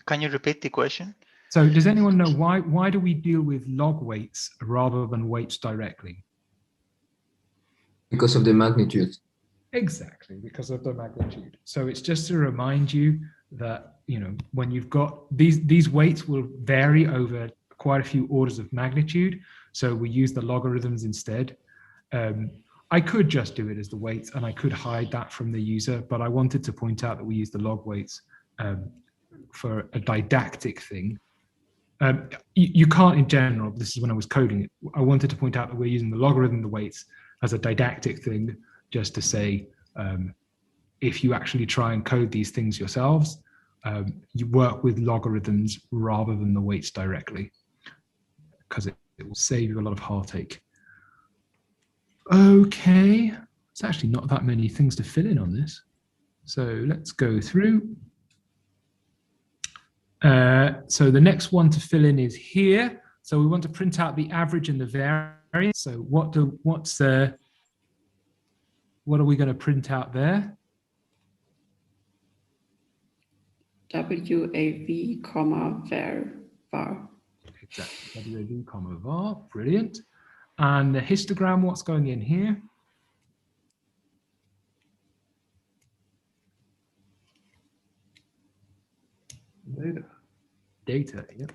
Can you repeat the question? So does anyone know why do we deal with log weights rather than weights directly? Because of the magnitude. Exactly, because of the magnitude. So it's just to remind you that, you know, when you've got these weights will vary over quite a few orders of magnitude. So we use the logarithms instead. I could just do it as the weights and I could hide that from the user, but I wanted to point out that we use the log weights for a didactic thing. You can't in general, this is when I was coding it, I wanted to point out that we're using the logarithm, the weights, as a didactic thing, just to say, if you actually try and code these things yourselves, you work with logarithms rather than the weights directly, because it will save you a lot of heartache. Okay, it's actually not that many things to fill in on this. So let's go through. So the next one to fill in is here. So we want to print out the average and the variance. So what are we going to print out there? WAV, comma, var. Exactly, WAV, comma, var, brilliant. And the histogram, what's going in here? Data. Data, yep.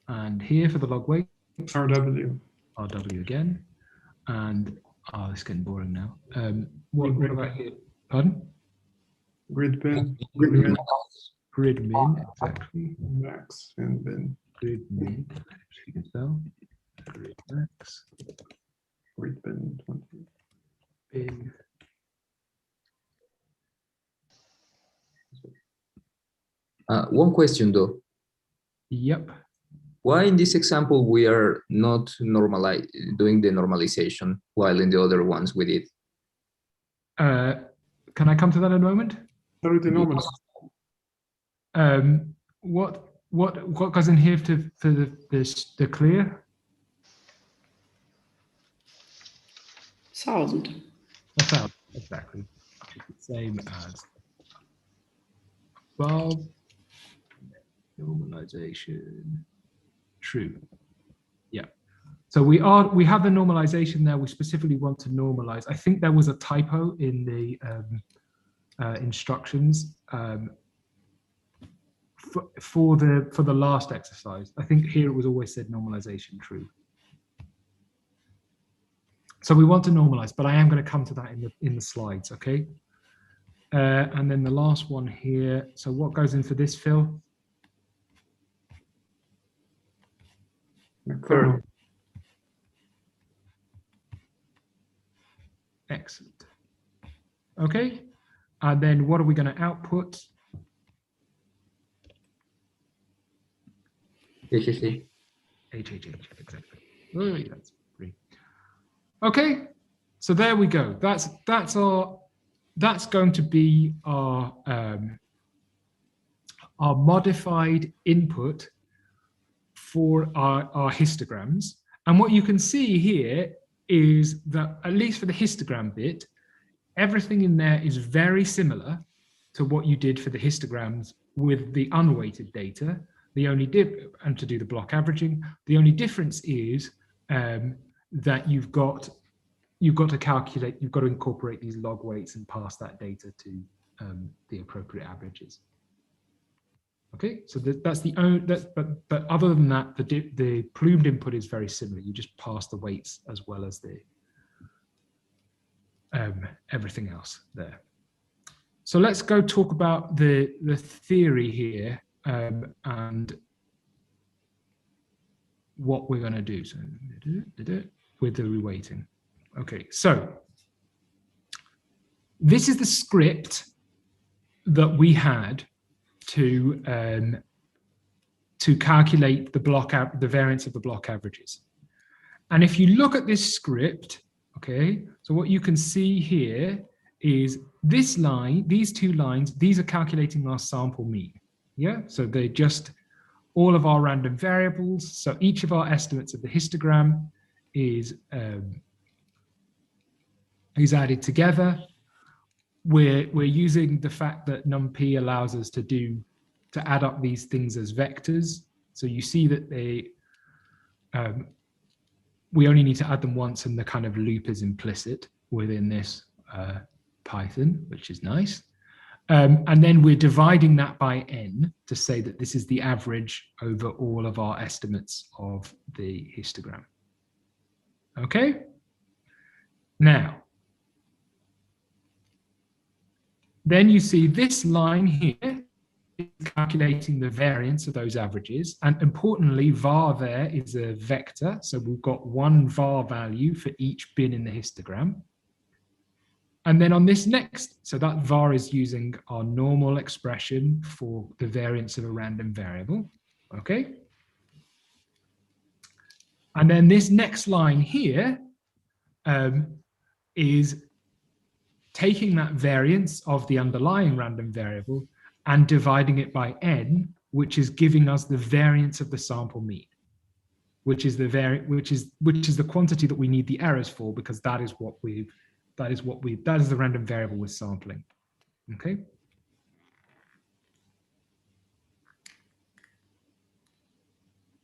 And here for the log weight? RW. RW again. And, oh, it's getting boring now. What about here? Pardon? Grid bin. Grid min, exactly. Max and bin. Grid min, if you can spell. Grid max. Grid bin 20. Bin. One question though. Yep. Why in this example we are not doing the normalization while in the other ones we did? Can I come to that in a moment? Already normalized. What goes in here for the clear? 1,000. 1,000, exactly. Same as above. Normalization. True. Yeah. So we have the normalization there. We specifically want to normalize. I think there was a typo in the instructions for the last exercise. I think here it was always said normalization true. So we want to normalize, but I am going to come to that in the slides, okay? And then the last one here. So what goes in for this, Phil? Curve. Excellent. Okay, and then what are we going to output? HHH. HHH, exactly. Oh, yeah, that's free. Okay, so there we go. That's going to be our modified input for our histograms. And what you can see here is that, at least for the histogram bit, everything in there is very similar to what you did for the histograms with the unweighted data. The only and to do the block averaging, the only difference is that you've got to calculate, you've got to incorporate these log weights and pass that data to the appropriate averages. Okay, so that's the only, but other than that, the plumed input is very similar. You just pass the weights as well as the everything else there. So let's go talk about the theory here and what we're going to do. So with the reweighting. Okay, so this is the script that we had to calculate the variance of the block averages. And if you look at this script, okay, so what you can see here is this line, these two lines, these are calculating our sample mean. Yeah, so they're just all of our random variables. So each of our estimates of the histogram is added together. We're using the fact that NumPy allows us to add up these things as vectors. So you see that we only need to add them once, and the kind of loop is implicit within this Python, which is nice. And then we're dividing that by n to say that this is the average over all of our estimates of the histogram. Okay? Now, then you see this line here is calculating the variance of those averages. And importantly, var there is a vector. So we've got one var value for each bin in the histogram. And then on this next, so that var is using our normal expression for the variance of a random variable. Okay. And then this next line here is taking that variance of the underlying random variable and dividing it by n, which is giving us the variance of the sample mean, which is the quantity that we need the errors for, because that is the random variable we're sampling. Okay.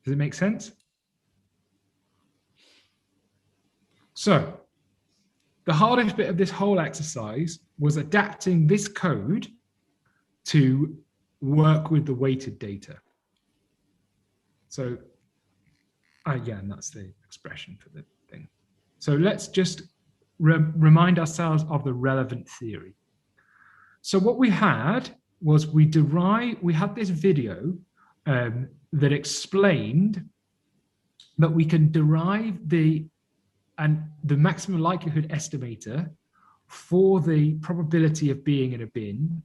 Does it make sense? So the hardest bit of this whole exercise was adapting this code to work with the weighted data. So, yeah, and that's the expression for the thing. So let's just remind ourselves of the relevant theory. So what we had was we had this video that explained that we can derive the maximum likelihood estimator for the probability of being in a bin.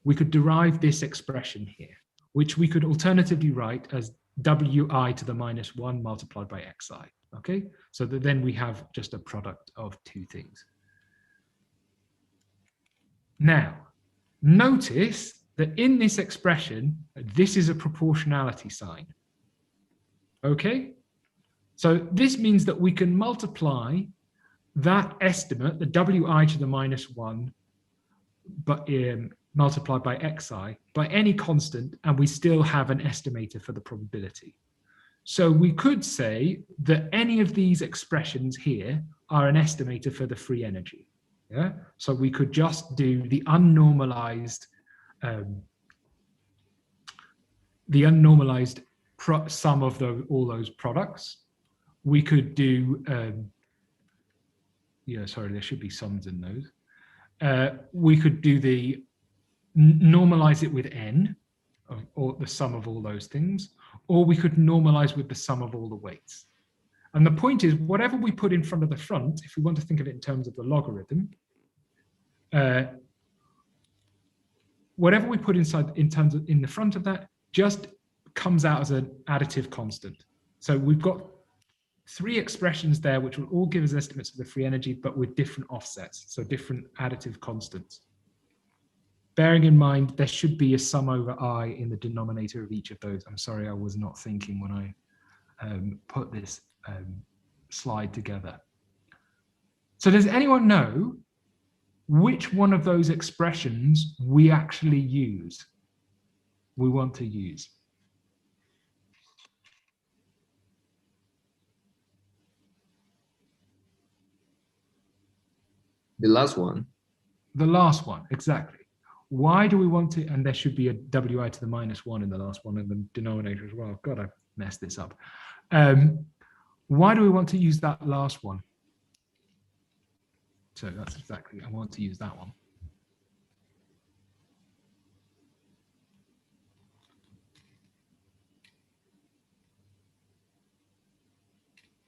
We could derive this expression here, which we could alternatively write as wi to the minus 1 multiplied by xi. Okay, so that then we have just a product of two things. Now, notice that in this expression, this is a proportionality sign. Okay, so this means that we can multiply that estimate, the wi to the minus 1, but multiplied by xi, by any constant, and we still have an estimator for the probability. So we could say that any of these expressions here are an estimator for the free energy. Yeah, so we could just do the unnormalized sum of all those products. We could do yeah, sorry, there should be sums in those. We could do the normalize it with n, or the sum of all those things, or we could normalize with the sum of all the weights. And the point is, whatever we put in front of the front, if we want to think of it in terms of the logarithm, whatever we put in the front of that just comes out as an additive constant. So we've got three expressions there which will all give us estimates of the free energy, but with different offsets, so different additive constants. Bearing in mind there should be a sum over I in the denominator of each of those. I'm sorry, I was not thinking when I put this slide together. So does anyone know which one of those expressions we actually use, we want to use? The last one. The last one, exactly. Why do we want to, and there should be a wi to the minus 1 in the last one in the denominator as well. God, I messed this up. Why do we want to use that last one? So that's exactly, I want to use that one.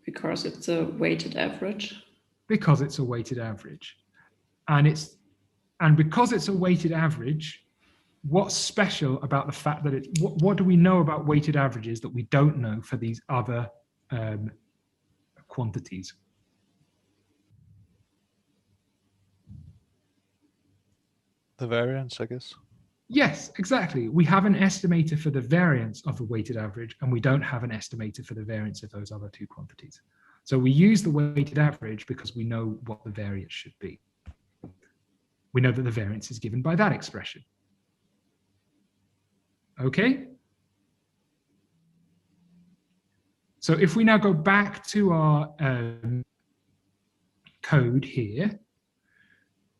Because it's a weighted average. Because it's a weighted average. And because it's a weighted average, what's special about the fact that it's, what do we know about weighted averages that we don't know for these other quantities? The variance, I guess. Yes, exactly. We have an estimator for the variance of the weighted average, and we don't have an estimator for the variance of those other two quantities. So we use the weighted average because we know what the variance should be. We know that the variance is given by that expression. Okay? So if we now go back to our code here,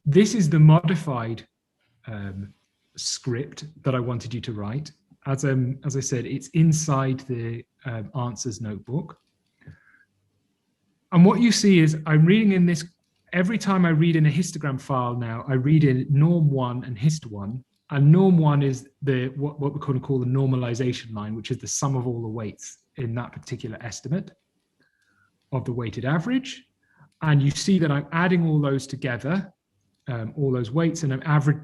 this is the modified script that I wanted you to write. As I said, it's inside the answers notebook. And what you see is I'm reading in this, every time I read in a histogram file now, I read in norm1 and hist1. And norm1 is what we're going to call the normalization line, which is the sum of all the weights in that particular estimate of the weighted average. And you see that I'm adding all those together, all those weights, and I'm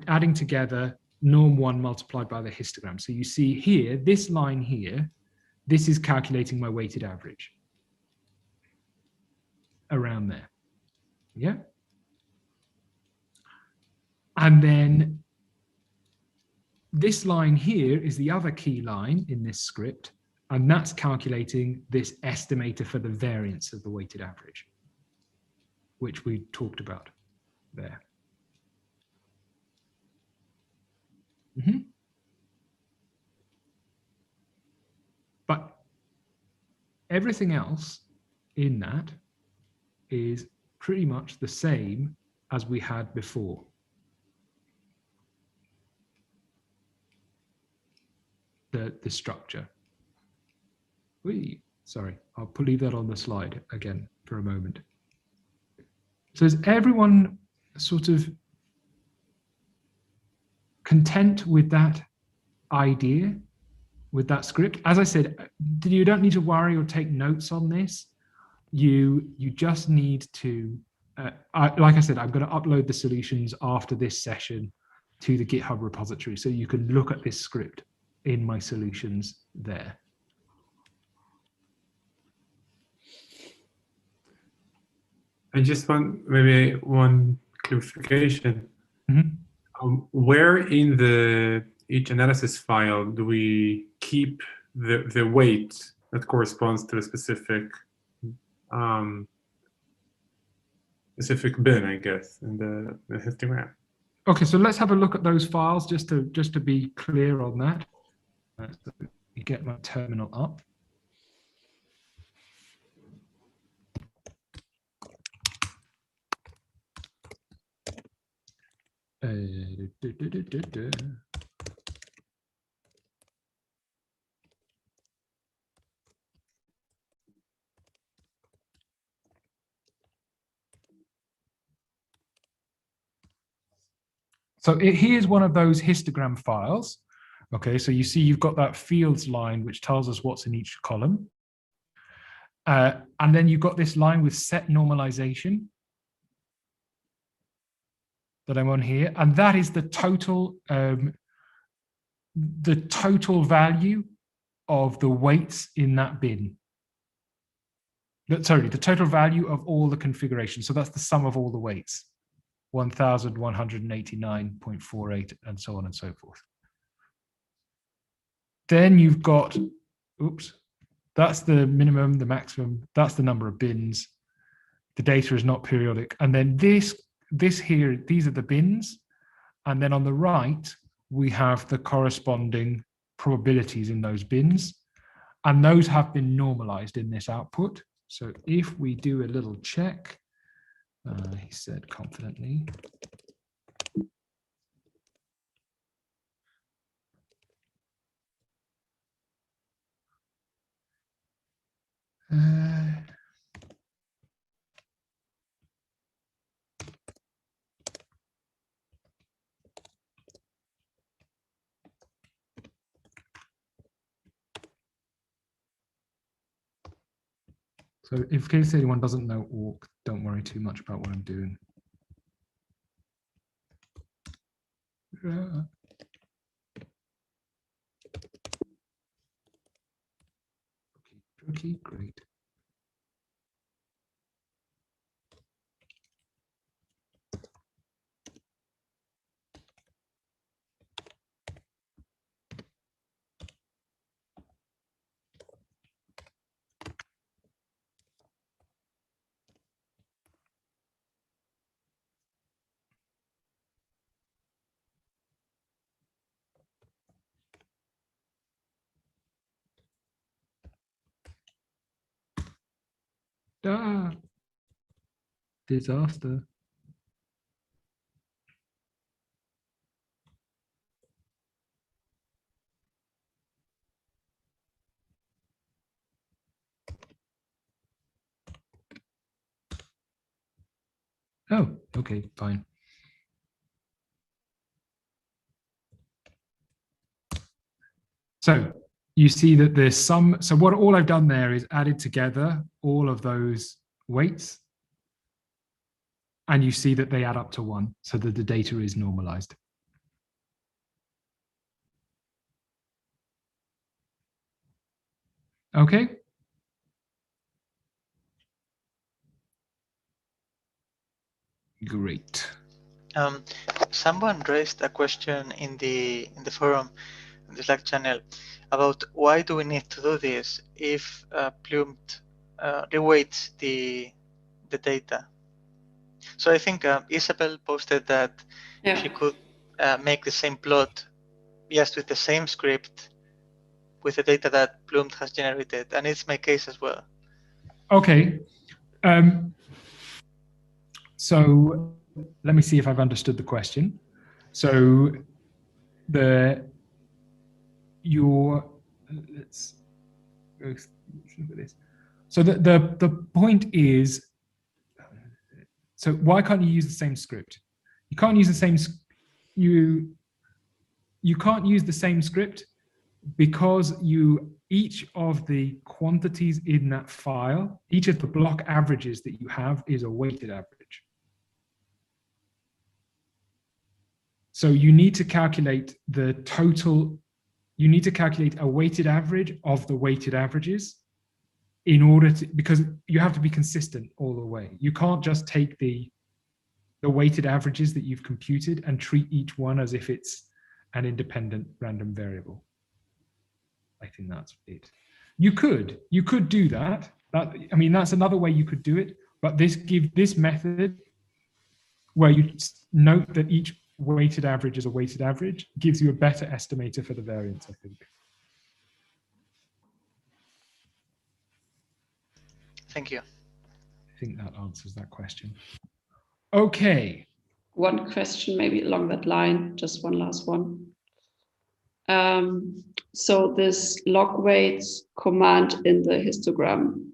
adding together norm1 multiplied by the histogram. So you see here, this line here, this is calculating my weighted average around there. Yeah. And then this line here is the other key line in this script, and that's calculating this estimator for the variance of the weighted average, which we talked about there. But everything else in that is pretty much the same as we had before. The structure. Sorry, I'll leave that on the slide again for a moment. So is everyone sort of content with that idea, with that script? As I said, you don't need to worry or take notes on this. You just need to, like I said, I'm going to upload the solutions after this session to the GitHub repository, so you can look at this script in my solutions there. I just want maybe one clarification. Mhm. Where in each analysis file do we keep the weight that corresponds to a specific bin, I guess, in the histogram? Okay, so let's have a look at those files just to be clear on that. Let me get my terminal up. Du- du- du- du- du. So here's one of those histogram files. Okay, so you see you've got that fields line which tells us what's in each column. And then you've got this line with set normalization that I'm on here, and that is the total value of the weights in that bin. Sorry, the total value of all the configurations. So that's the sum of all the weights, 1,189.48, and so on and so forth. Then you've got, oops, that's the minimum, the maximum, that's the number of bins. The data is not periodic. And then this here, these are the bins. And then on the right, we have the corresponding probabilities in those bins. And those have been normalized in this output. So if we do a little check, he said confidently. So in case anyone doesn't know awk, don't worry too much about what I'm doing. Okay, great. Ah, disaster. Oh, okay, fine. So you see that there's some, so what all I've done there is added together all of those weights. And you see that they add up to 1, so that the data is normalized. Okay. Great. Someone raised a question in the forum, in the Slack channel, about why do we need to do this if PLUMED reweights the data. So I think Isabel posted that she could make the same plot just with the same script with the data that PLUMED has generated, and it's my case as well. Okay. So let me see if I've understood the question. So let's go through this. So the point is, so why can't you use the same script? You can't use the same you can't use the same script because each of the quantities in that file, each of the block averages that you have is a weighted average. So you need to calculate the total, you need to calculate a weighted average of the weighted averages. in order to, because you have to be consistent all the way. You can't just take the weighted averages that you've computed and treat each one as if it's an independent random variable. I think that's it. You could do that. I mean, that's another way you could do it, but this method where you note that each weighted average is a weighted average gives you a better estimator for the variance, I think. Thank you. I think that answers that question. Okay. One question maybe along that line, just one last one. So this log weights command in the histogram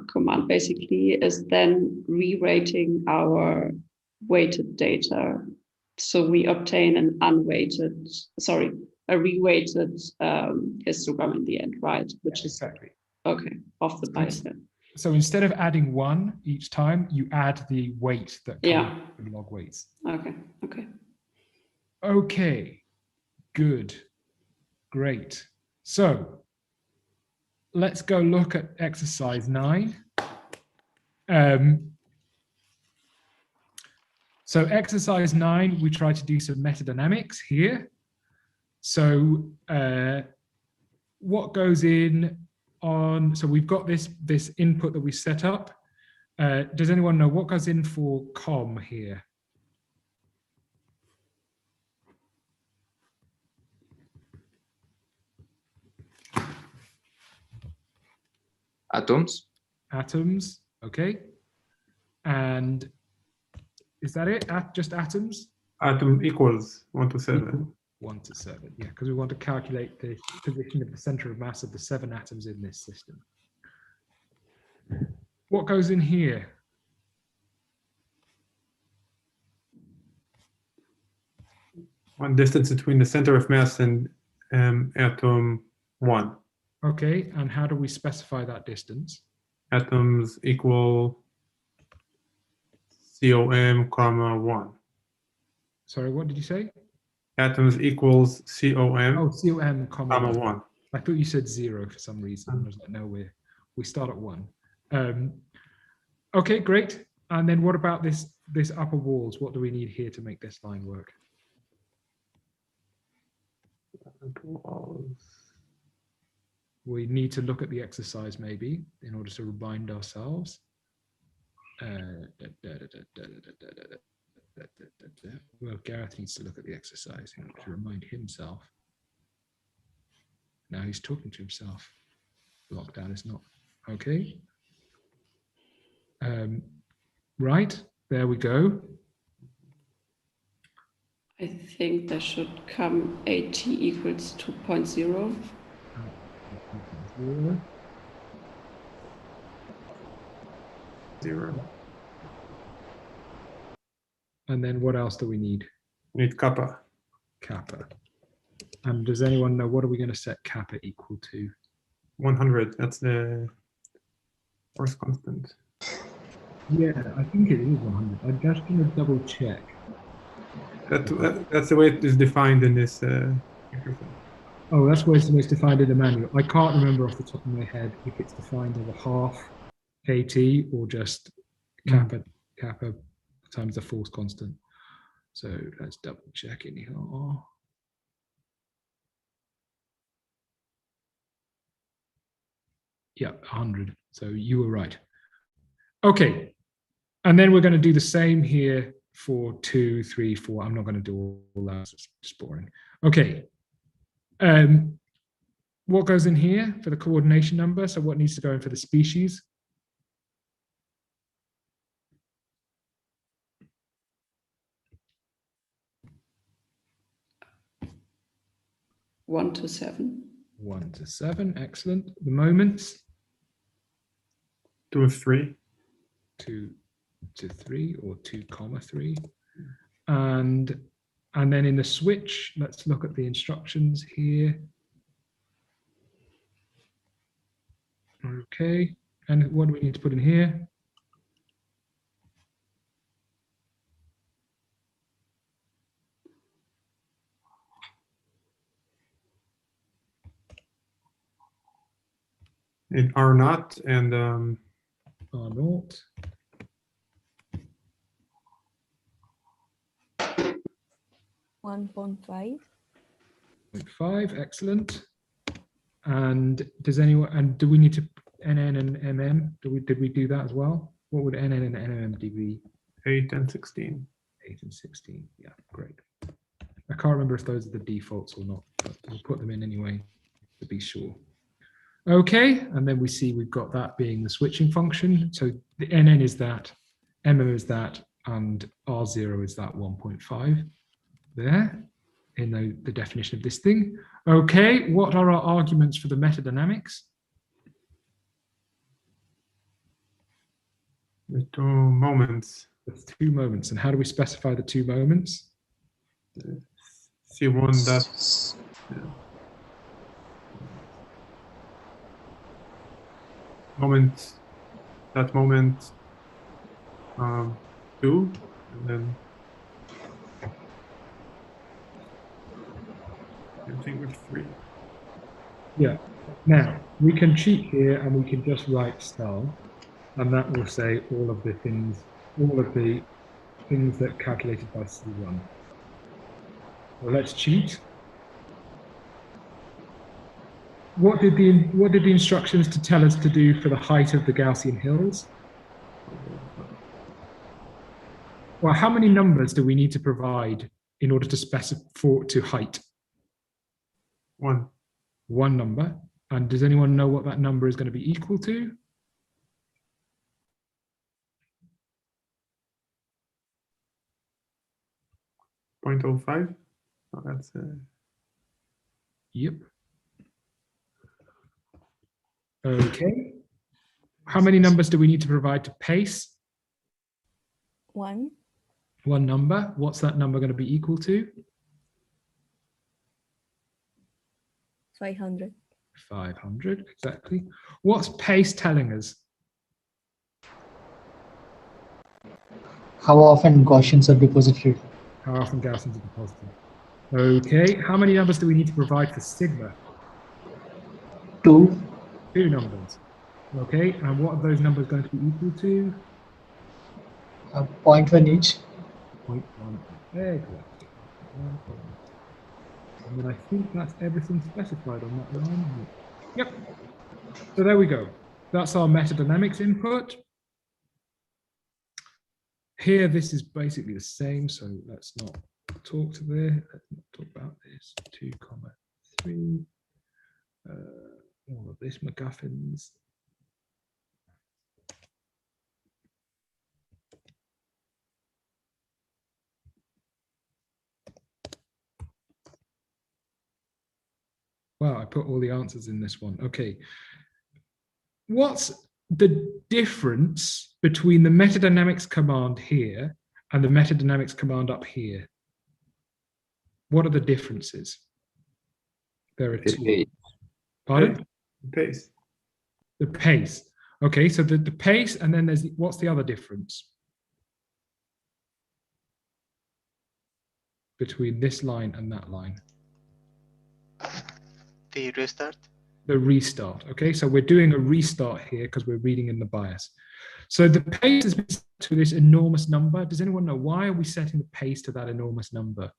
command basically is then re-rating our weighted data. So we obtain an unweighted, sorry, a re-weighted histogram in the end, right? Which is exactly okay, off the bias set. So instead of adding 1 each time, you add the weight that comes from log weights. Okay, okay. Okay, good, great. So let's go look at exercise 9. So exercise 9, we try to do some metadynamics here. So what goes in on, so we've got this input that we set up. Does anyone know what goes in for com here? Atoms. Atoms, okay. And is that it? Just atoms? Atom equals 1 to 7. 1 to 7, yeah, because we want to calculate the position of the center of mass of the 7 atoms in this system. What goes in here? One distance between the center of mass and atom 1. Okay, and how do we specify that distance? Atoms equal COM, comma 1. Sorry, what did you say? Atoms equals COM, oh, COM, comma 1. I thought you said 0 for some reason. I was like, no, we start at 1. Okay, great. And then what about this upper walls? What do we need here to make this line work? We need to look at the exercise maybe in order to remind ourselves. Well, Gareth needs to look at the exercise in order to remind himself. Now he's talking to himself. Lockdown is not okay. Right, there we go. I think there should come AT equals 2.0. 0. And then what else do we need? We need kappa. Kappa. And does anyone know what are we going to set kappa equal to? 100. That's the force constant. Yeah, I think it is 100. I'm just going to double check. That's the way it is defined in this. Oh, that's where it's defined in the manual. I can't remember off the top of my head if it's defined as a half AT or just kappa times the force constant. So let's double check in here. Yeah, 100. So you were right. Okay. And then we're going to do the same here for 2, 3, 4. I'm not going to do all that. It's just boring. Okay. What goes in here for the coordination number? So what needs to go in for the species? One to 7. 1 to 7. Excellent. The moments? 2 to 3. 2 to 3 or 2 comma 3. And then in the switch, let's look at the instructions here. Okay. And what do we need to put in here? in R naught and R naught. 1.5. 0.5, excellent. And does anyone, and do we need to NN and MM? Did we do that as well? What would NN and MM be? 8 and 16. 8 and 16, yeah, great. I can't remember if those are the defaults or not, but we'll put them in anyway to be sure. Okay, and then we see we've got that being the switching function. So the NN is that, MM is that, and R0 is that 1.5 there in the definition of this thing. Okay, what are our arguments for the metadynamics? The 2 moments. The 2 moments, and how do we specify the 2 moments? C1 that. Yeah. Moment, that moment 2, and then same thing with 3. Yeah. Now we can cheat here and we can just write star, and that will say all of the things that calculated by C1. Well, let's cheat. What did the instructions to tell us to do for the height of the Gaussian hills? Well, how many numbers do we need to provide in order to specify to height? 1. 1 number. And does anyone know what that number is going to be equal to? .05. Oh, that's Yep. Okay. How many numbers do we need to provide to pace? 1. 1 number. What's that number going to be equal to? 500. 500, exactly. What's pace telling us? How often Gaussians are deposited? How often Gaussians are deposited? Okay. How many numbers do we need to provide for sigma? 2. 2 numbers. Okay. And what are those numbers going to be equal to? 0.1 each. 0.1. Exactly. And then I think that's everything specified on that line. Yep. So there we go. That's our metadynamics input. Here, this is basically the same. So let's not talk to this. Let's not talk about this. 2, 3. All of this MacGuffins. Wow, I put all the answers in this one. Okay. What's the difference between the metadynamics command here and the metadynamics command up here? What are the differences? There are 2. Pardon? Pace. The pace. Okay, so the pace, and then there's what's the other difference between this line and that line? The restart. The restart. Okay, so we're doing a restart here because we're reading in the bias. So the pace is set to this enormous number. Does anyone know why are we setting the pace to that enormous number?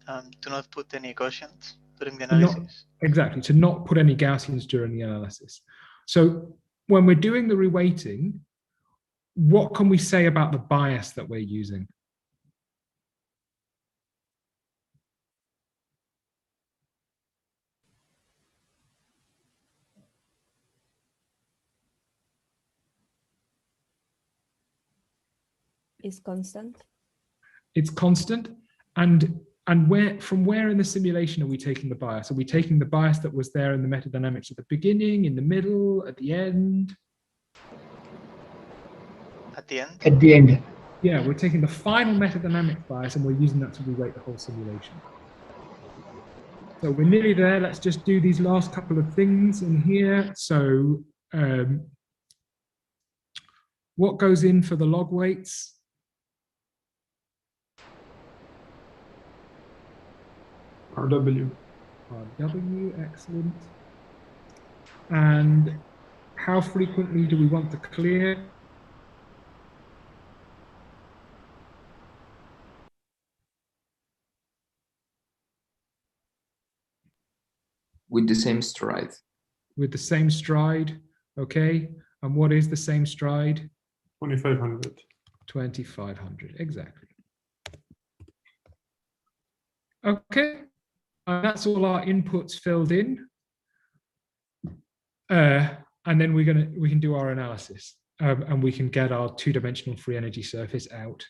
To not put any Gaussians during the analysis. Exactly, to not put any Gaussians during the analysis. So when we're doing the reweighting, what can we say about the bias that we're using? Is constant. It's constant, and from where in the simulation are we taking the bias? Are we taking the bias that was there in the metadynamics at the beginning, in the middle, at the end? At the end? At the end. Yeah, we're taking the final metadynamic bias and we're using that to reweight the whole simulation. So we're nearly there. Let's just do these last couple of things in here. So what goes in for the log weights? RW. RW, excellent. And how frequently do we want to clear? With the same stride. With the same stride, okay. And what is the same stride? 2500. 2500, exactly. Okay, and that's all our inputs filled in. And then we can do our analysis, and we can get our two-dimensional free energy surface out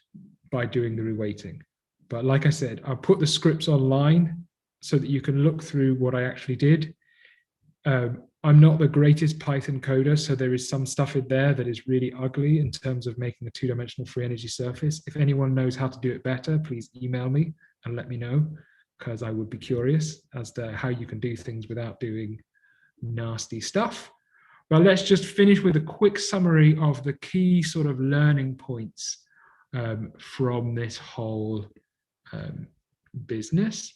by doing the reweighting. But like I said, I'll put the scripts online so that you can look through what I actually did. I'm not the greatest Python coder, so there is some stuff in there that is really ugly in terms of making a two-dimensional free energy surface. If anyone knows how to do it better, please email me and let me know, because I would be curious as to how you can do things without doing nasty stuff. But let's just finish with a quick summary of the key sort of learning points from this whole business.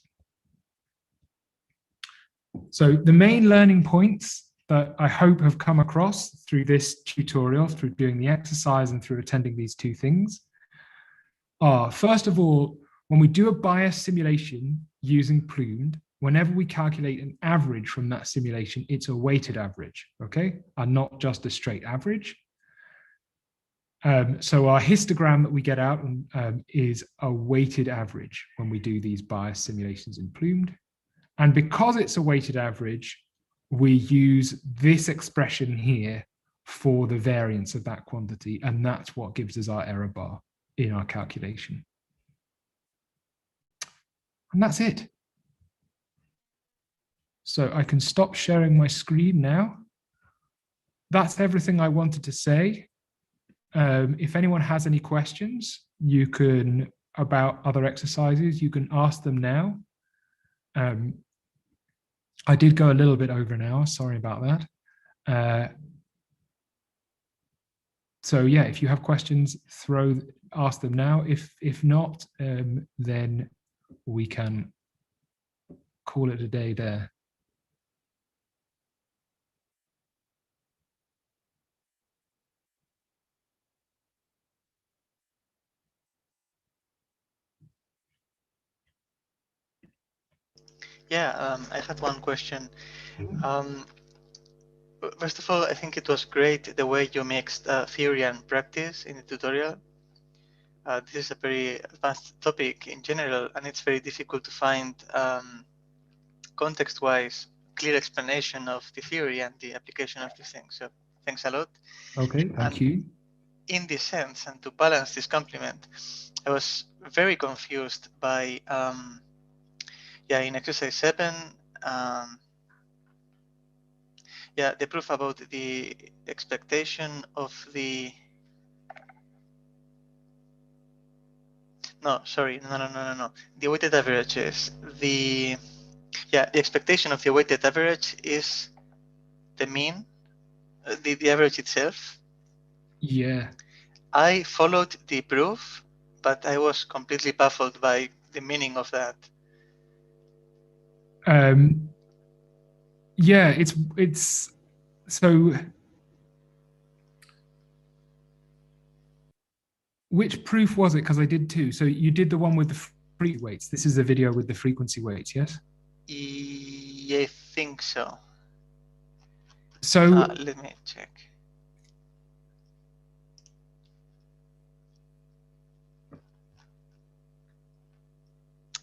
So the main learning points that I hope have come across through this tutorial, through doing the exercise and through attending these two things are, first of all, when we do a bias simulation using PLUMED, whenever we calculate an average from that simulation, it's a weighted average, okay? And not just a straight average. So our histogram that we get out is a weighted average when we do these bias simulations in PLUMED. And because it's a weighted average, we use this expression here for the variance of that quantity, and that's what gives us our error bar in our calculation. And that's it. So I can stop sharing my screen now. That's everything I wanted to say. If anyone has any questions, you can, about other exercises, you can ask them now. I did go a little bit over an hour, sorry about that. So yeah, if you have questions, ask them now. If not, then we can call it a day there. Yeah, I had one question. First of all, I think it was great the way you mixed theory and practice in the tutorial. This is a very advanced topic in general, and it's very difficult to find context-wise clear explanation of the theory and the application of these things. So thanks a lot. Okay, thank you. In this sense, and to balance this compliment, I was very confused by, in exercise 7, the proof about the expectation of the, no, the weighted averages. The expectation of the weighted average is the mean, the average itself. Yeah. I followed the proof, but I was completely baffled by the meaning of that. Yeah, it's so. Which proof was it? Because I did two. So you did the one with the free weights. This is the video with the frequency weights, yes? I think so. So let me check.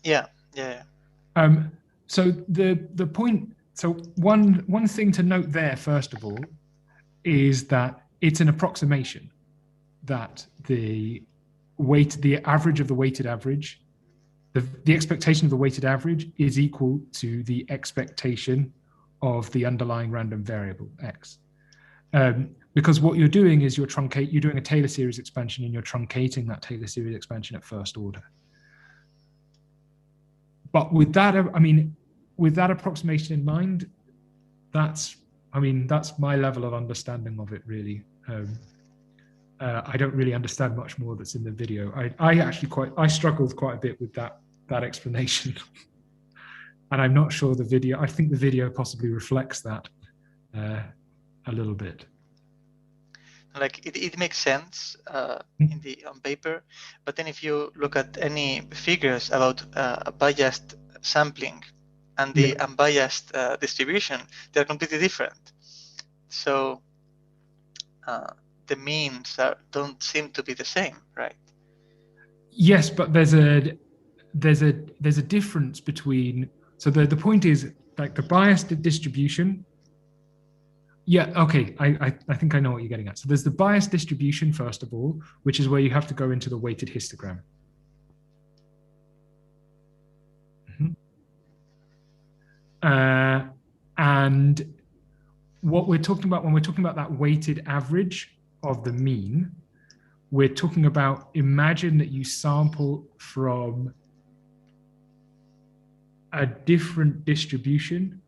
Yeah. So the point. So one thing to note there, first of all, is that it's an approximation. That the average of the weighted average, the expectation of the weighted average is equal to the expectation of the underlying random variable x. Because what you're doing is you're doing a Taylor series expansion, and you're truncating that Taylor series expansion at first order. But with that, with that approximation in mind, that's my level of understanding of it, really. I don't really understand much more that's in the video. I struggled quite a bit with that explanation. And I'm not sure I think the video possibly reflects that. a little bit. Like it makes sense in the on paper, but then if you look at any figures about biased sampling and the unbiased distribution, they're completely different. So the means don't seem to be the same, right? Yes, but there's a difference between. So the point is, like, the biased distribution. Yeah, okay, I think I know what you're getting at. So there's the biased distribution, first of all, which is where you have to go into the weighted histogram. And what we're talking about when we're talking about that weighted average of the mean, we're talking about, imagine that you sample from a different distribution.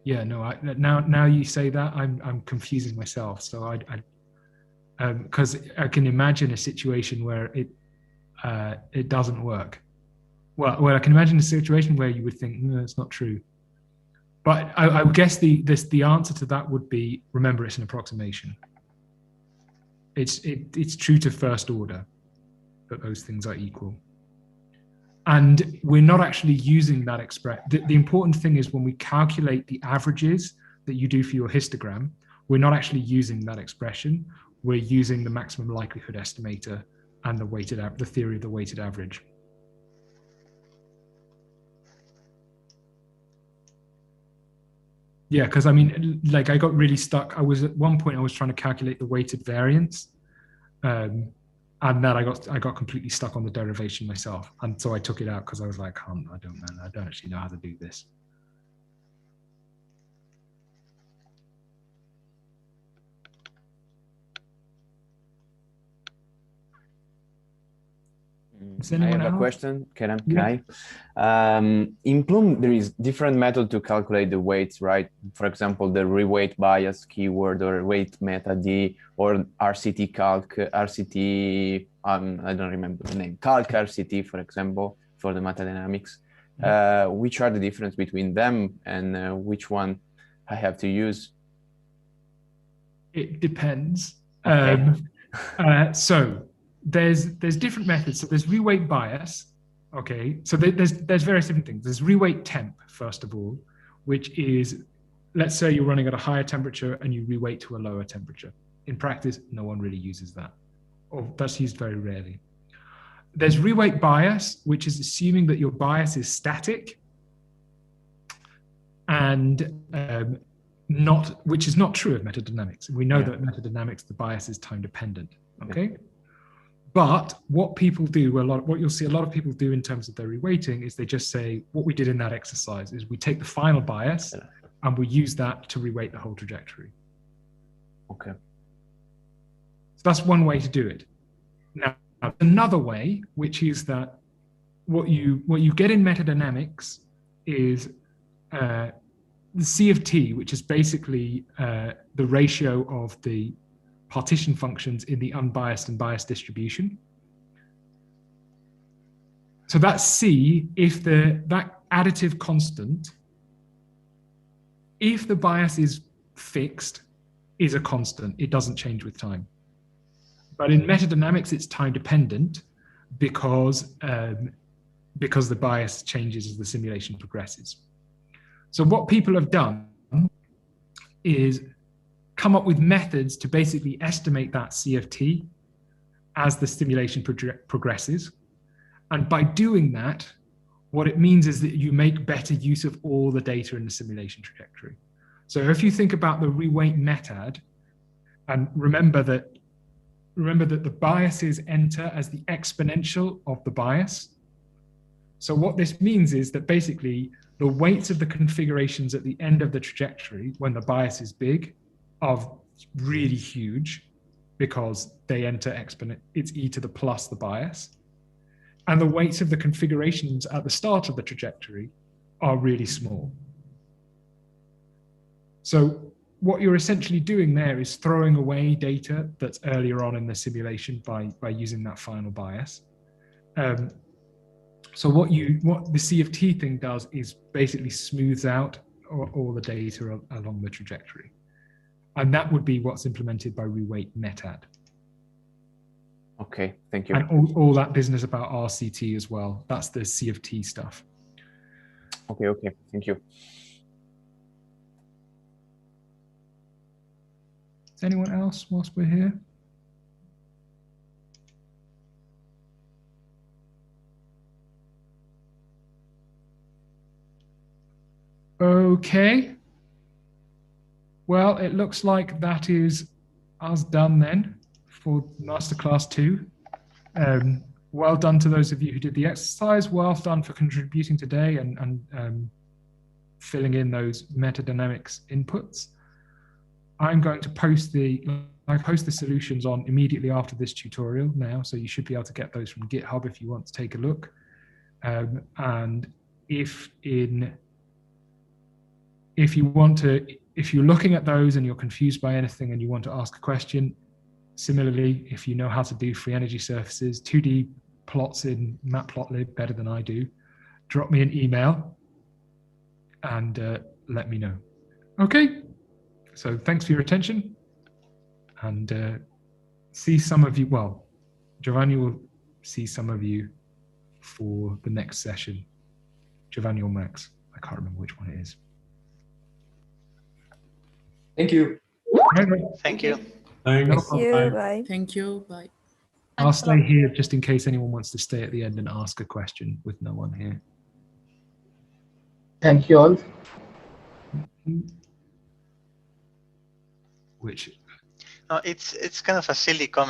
Yeah, no, now you say that, I'm confusing myself. So because I can imagine a situation where it doesn't work. Well, I can imagine a situation where you would think, no, it's not true. But I would guess the answer to that would be, remember, it's an approximation. It's true to first order that those things are equal. And we're not actually using that expression. The important thing is, when we calculate the averages that you do for your histogram, we're not actually using that expression. We're using the maximum likelihood estimator and the theory of the weighted average. Yeah, because I mean, like, I got really stuck. At one point I was trying to calculate the weighted variance, and then I got completely stuck on the derivation myself, and so I took it out because I was like, I don't actually know how to do this. I have a question. Can I? In Plume, there is different method to calculate the weights, right? For example, the reweight bias keyword, or weight meta D, or RCT calc, RCT, I don't remember the name, calc RCT, for example, for the metadynamics. Which are the difference between them, and which one I have to use? It depends. Okay. So there's different methods. So there's reweight bias. Okay, so there's various different things. There's reweight temp, first of all, which is, let's say you're running at a higher temperature and you reweight to a lower temperature. In practice, no one really uses that, or that's used very rarely. There's reweight bias, which is assuming that your bias is static, and which is not true of metadynamics. We know that metadynamics, the bias is time dependent. Okay. But what people do, what you'll see a lot of people do in terms of their reweighting, is they just say, what we did in that exercise is we take the final bias and we use that to reweight the whole trajectory. Okay. So that's one way to do it. Now, another way, which is that what you get in metadynamics is the C of T, which is basically the ratio of the partition functions in the unbiased and biased distribution. So that's C, if that additive constant, if the bias is fixed, is a constant. It doesn't change with time. But in metadynamics, it's time dependent because the bias changes as the simulation progresses. So what people have done is come up with methods to basically estimate that CFT as the simulation progresses. And by doing that, what it means is that you make better use of all the data in the simulation trajectory. So if you think about the reweight metad, and remember that the biases enter as the exponential of the bias. So what this means is that basically the weights of the configurations at the end of the trajectory, when the bias is big, are really huge because they enter exponent, it's e to the plus the bias. And the weights of the configurations at the start of the trajectory are really small. So what you're essentially doing there is throwing away data that's earlier on in the simulation by using that final bias. So what the CFT thing does is basically smooths out all the data along the trajectory. And that would be what's implemented by reweight metad. Okay, thank you. And all that business about RCT as well. That's the CFT stuff. Okay, thank you. Is anyone else whilst we're here? Okay. Well, it looks like that is us done then for Masterclass 2. Well done to those of you who did the exercise. Well done for contributing today and filling in those metadynamics inputs. I'm going to post the solutions on immediately after this tutorial now, so you should be able to get those from GitHub if you want to take a look. And if you're looking at those and you're confused by anything and you want to ask a question, similarly, if you know how to do free energy surfaces, 2D plots in Matplotlib better than I do, drop me an email and let me know. Okay, so thanks for your attention, and see some of you, well, Giovanni will see some of you for the next session. Giovanni or Max, I can't remember which one it is. Thank you. Thank you. Thanks. Thank you. Bye. Thank you. Bye. I'll stay here just in case anyone wants to stay at the end and ask a question with no one here. Thank you all. Which No, it's kind of a silly comment.